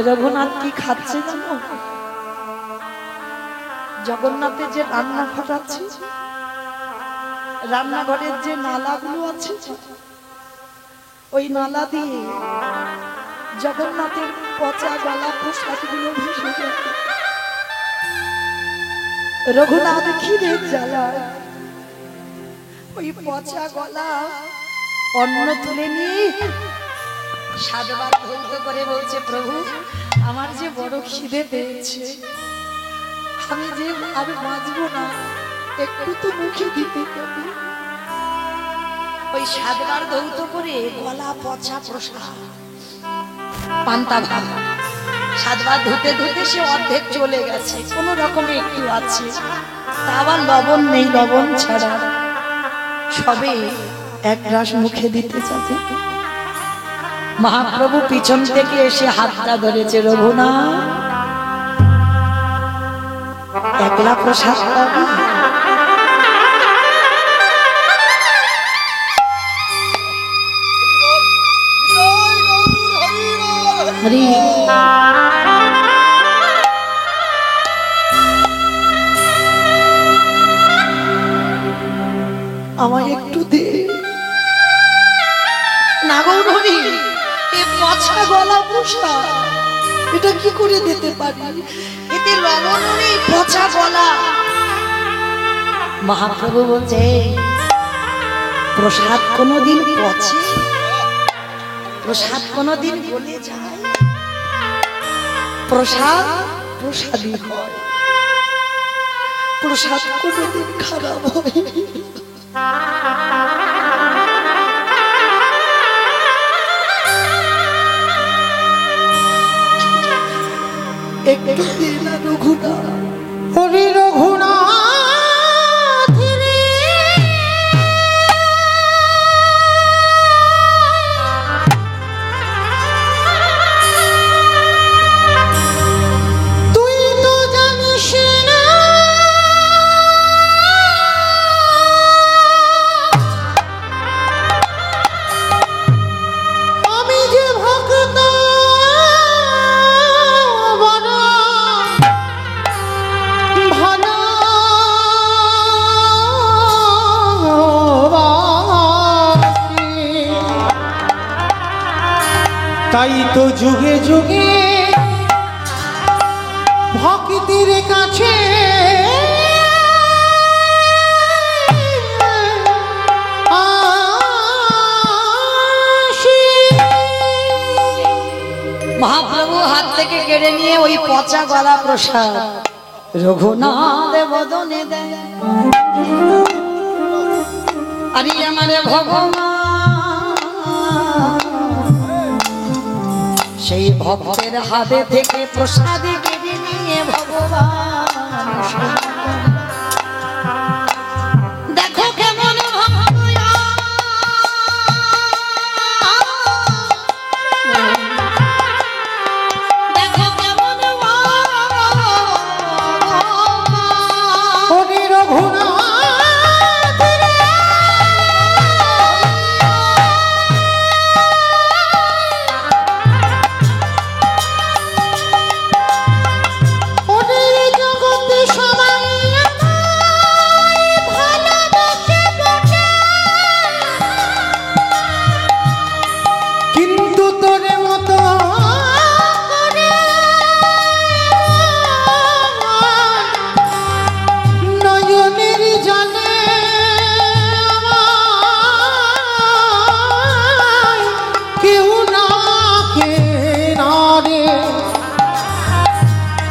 রঘুনাথ কি খাচ্ছে জানো? জগন্নাথের যে রান্নাঘর আছে, রান্নাঘরের যে নালাগুলো আছে, ওই নালা দিয়ে জগন্নাথের পচা গলা প্রসাদগুলো ভেসে গেল। রঘুনাথ খিদের জ্বালায় ওই পচা গলা অন্ন তুলে নিয়ে সাধবার ধৌত করে বলছে, প্রভু আমার যে বড় খিদে পেয়েছে, আমি যে আর বাঁচবো না, একটু তো মুখে দিতে হবে। ওই সাধবার ধৌত করে গলা পচা প্রসাদ পান্তা ভাত সাধবার ধুতে ধুতে সে অর্ধেক চলে গেছে, কোন রকমে একটু আছে, তা আবার লবণ নেই, লবণ ছাড়া সবে এক গ্রাস মুখে দিতে যাবে। মহাপ্রভু পিছন থেকে এসে হাতটা ধরেছে, রঘুনাথ একলা প্রসাদ পাবি? হরি আমায় একটু দে না গৌর হরি, এ পচা গলা প্রসাদ, এটা কি করে দিতে পারি? এতে লবণ নেই, পচা গলা। মহাপ্রভু বলছে, প্রসাদ কোনদিন পচে? প্রসাদ কোনদিন গলে যায়? প্রসাদ প্রসাদই হয়, প্রসাদ কোনদিন খারাপ হয়? একটু দে না রঘুনাথ। হরি রঘুনাথ তাই তো যুগে যুগে ভক্তির কাছে মহাপ্রভু হাত থেকে কেড়ে নিয়ে ওই পচা গলা প্রসাদ রঘুনাথ বদনে দেয়। আরে আমারে ভগবান সেই ভক্তের হাতে থেকে প্রসাদে কেড়ে নিয়ে ভগবান দেখো কেমন দেখো কেমন রঘুনাথ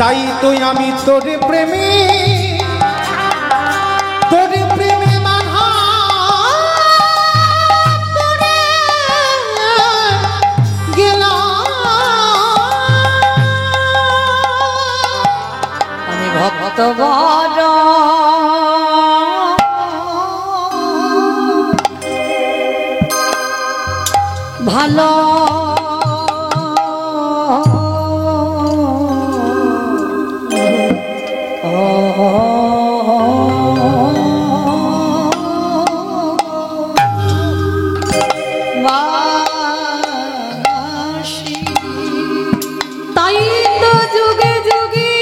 তাই তো আমি তোর প্রেমে বাঁধা গেলাম। আমি ভক্ত বড় ভালো তাই তো যুগে যুগে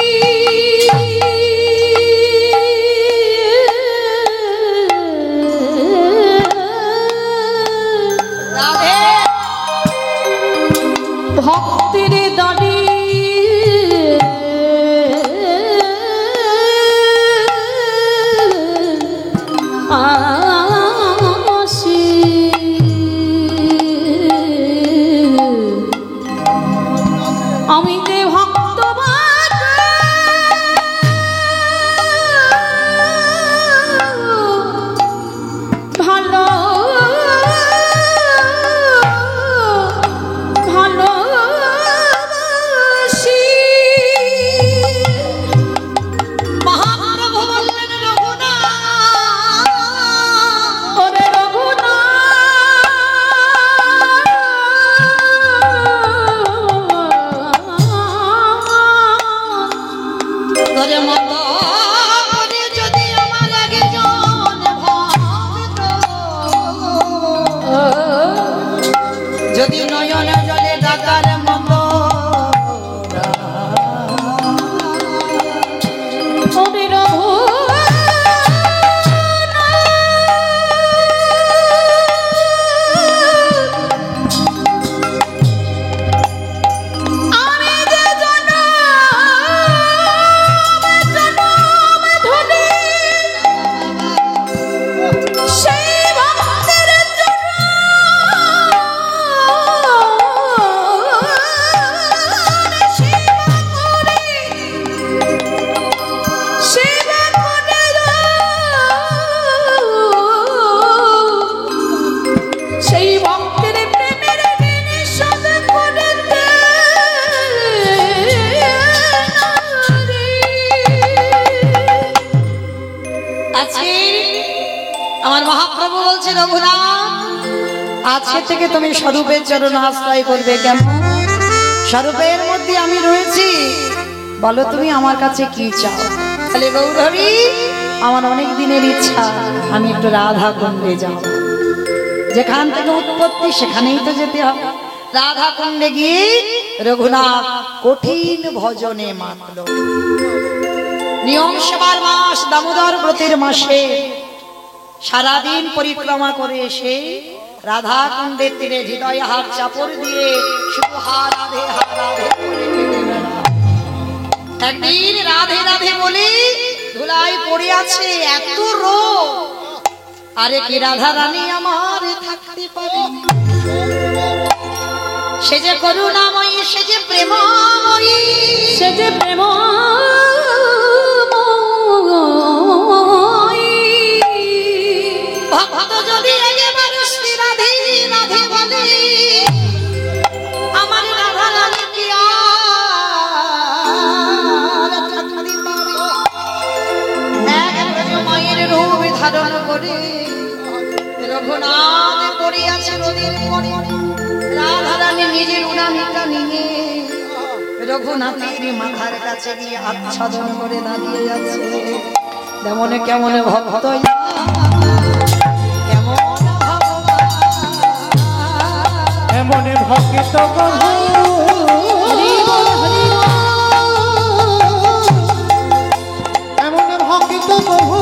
রাধে ভক্তির দাড়ি আসি আমি যে ভক্তবান ভালো ভালোবাসি মহাপ্রভু বললেন রঘুনাথ, ওরে রঘুনাথ ধরে মত করে যদি আমার আগে জন ভক্ত, যদি নয়ন জলে ডাকার মত ওরে আমি যে সেই ভক্তের সেই ভক্তের প্রেমের জিনিস করতে আজকে আমার মহাপ্রভু বলছে রঘুনাথ, আজকে থেকে তুমি স্বরূপের চরণ আশ্রয় করবে। কেন? স্বরূপের মধ্যে আমি রয়েছি, বলো তুমি আমার কাছে কি চাও? তাহলে গৌরহরি, আমার অনেক দিনের ইচ্ছা আমি একটু রাধা কুণ্ডে যাব। যেখান থেকে উৎপত্তি সেখানেই তো যেতে হবে। রাধা কুণ্ডে গিয়ে রঘুনাথ কঠিন ভজনে মাতল। নিয়ম সেবার মাস দামোদর ব্রতের মাসে সারাদিন পরিক্রমা করে এসে রাধা কুণ্ডের তীরে হৃদয় হাত চাপড় দিয়ে শুধু হা রাধে করে কেঁদে বেড়ায়। একদিন রাধে রাধে বলে ধুলায় পড়ে আছে, এত রোগ, আরে কি রাধা রানী আমার থাকতে পারে? সে যে করুণাময়ী, সে যে প্রেমময়ী, সে যে প্রেম ভক্ত যদি আগে মানুষকে রাধে রাধে বলে, আমার রাধা রানী কি আর থাকতে পারে? এক মায়ের রূপ ধারণ করে রঘুনাথ পড়িয়াছে রোদের পরে। রাধা রানী নিজের উড়ানিটা নিয়ে রঘুনাথের মাথার কাছে গিয়ে আচ্ছাদন করে দাঁড়িয়ে যাচ্ছে। তেমন কেমন ভক্ত, কেমন ভগবান, এমন ভক্ত প্রভু এমন ভক্ত প্রভু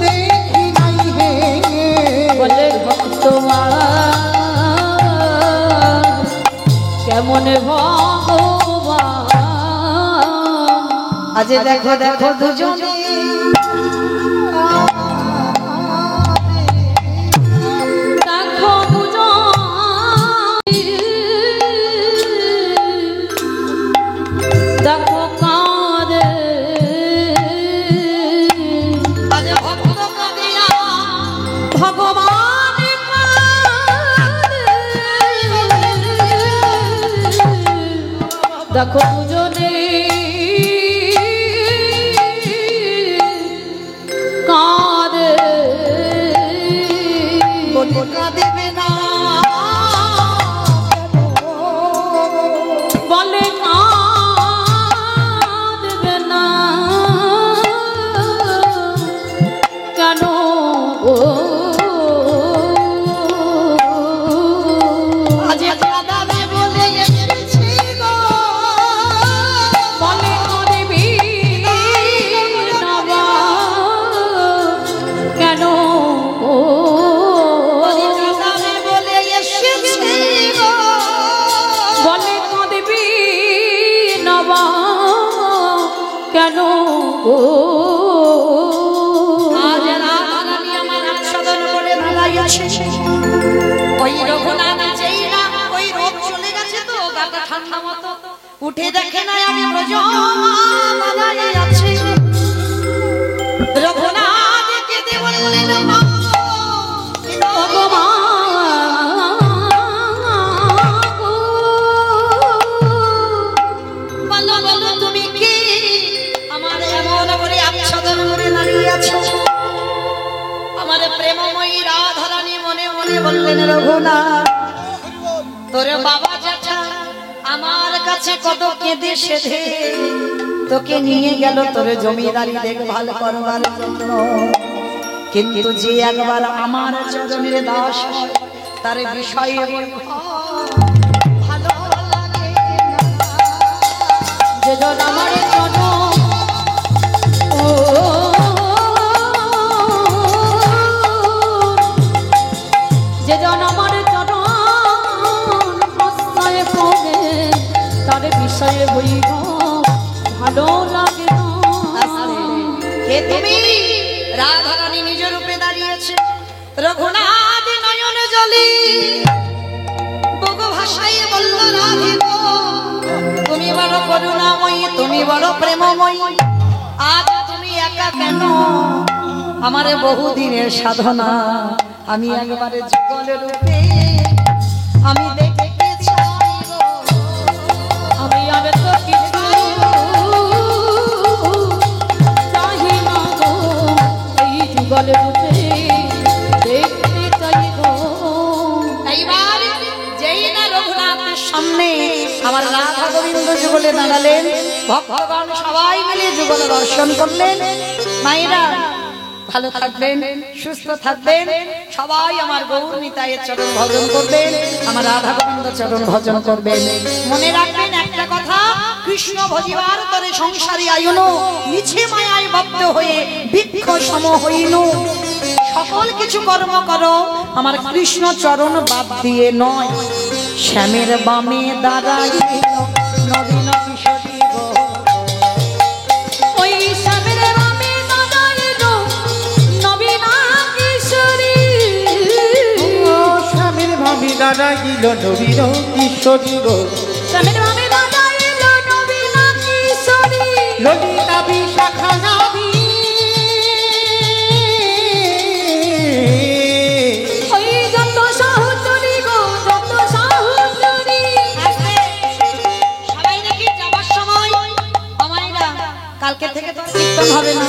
দেখি নাই হে। বলে ভক্ত কেমন ভগবান। আজ দেখো দেখো দুজনে দেখো দুজন দেখো কাঁদে, আজ ভক্ত কাঁদিয়া ভগবান কাঁদে। দেখো দুজনে কাঁদে, দেবে না বলে কাঁদবে না কেন? আজ দাদা বলে এসেছিল, বলে করবি না কেন? দাদা বলে এসেছিল, কেন গো আজ রাধারানী আমার আচ্ছাদন করে দাঁড়াইয়াছে। ওই রঘুনাথ যেই না ওই রোগ চলে গেছে তো গাটা ঠান্ডা মতো উঠে দেখে না আমি ব্রজমা দাঁড়িয়ে আছি। রঘুনাথ কেঁদে বললেন মা বলো বলো তুমি কি আমার এমন করে আচ্ছাদন করে দাঁড়িয়ে আছো। আমার প্রেমময়ী রাধারানী মনে মনে বললেন রঘুনাথ তোর বাবা জ্যাঠা আমার কাছে কত কেঁদে সেধে তোকে নিয়ে গেল তোর জমিদারি দেখভাল করবার জন্য, কিন্তু যে একবার আমার চরণের দাস হয় তার বিষয়ে ভালো লাগে না। যে জন আমার জন ও যে জন আমার জন প্রশ্রয় করে তার বিষয়ে বইব ভালো লাগে না। কে তুমি? রাধারানী নিজ রূপে দাঁড়িয়েছে। রঘুনাথ নয়ন জলে বগো ভাষায় বলল রাধে গো তুমি বড় করুণাময়ী তুমি বড় প্রেমময়ী, আজ তুমি একা কেন? আমার বহুদিনের সাধনা আমি একবারে যুগল রূপে আমি দেখতে চাই গো। আমি আর তো কিছু চাহি না গো, এই যুগল রূপে দেখতে চাই গো। এইবার যেই না রঘুনাথের সামনে আমার রাধা গোবিন্দ যুগলে দাঁড়ালেন, ভক্তগণ সবাই মিলে যুগল দর্শন করলেন। মায়েরা ভালো থাকবেন, সুস্থ থাকবেন, সবাই আমার গৌর নিতাইয়ের চরণ ভজন করবেন, আমার রাধা গোবিন্দ চরণ ভজন করবেন। মনে রাখবেন একটা কথা, কৃষ্ণ ভজিবার তরে সংসারী আয়ুনো মিছে মায়ায় বদ্ধ হয়ে বৃক্ষ সম হইনু। সকল কিছু কর্ম করো আমার কৃষ্ণ চরণ বাদ দিয়ে নয়। শ্যামের বামে দাঁড়াই নবীন কিশোরী গো ওই শ্যামের বামে দাঁড়াইলো নবীনা কিশোরী। ও স্বামীর ভাবি দাদা গিল নবীন কিশোরী গো শ্যামের বামে দাঁড়াইলো নবীনা কিশোরী। ললিতা বিশাখা নাভি ওই যত সাহচরী গো যত সাহচরী। সবাই নাকি যাবার সময় আমায়রা কালকে থেকে তো কীর্তন হবে না।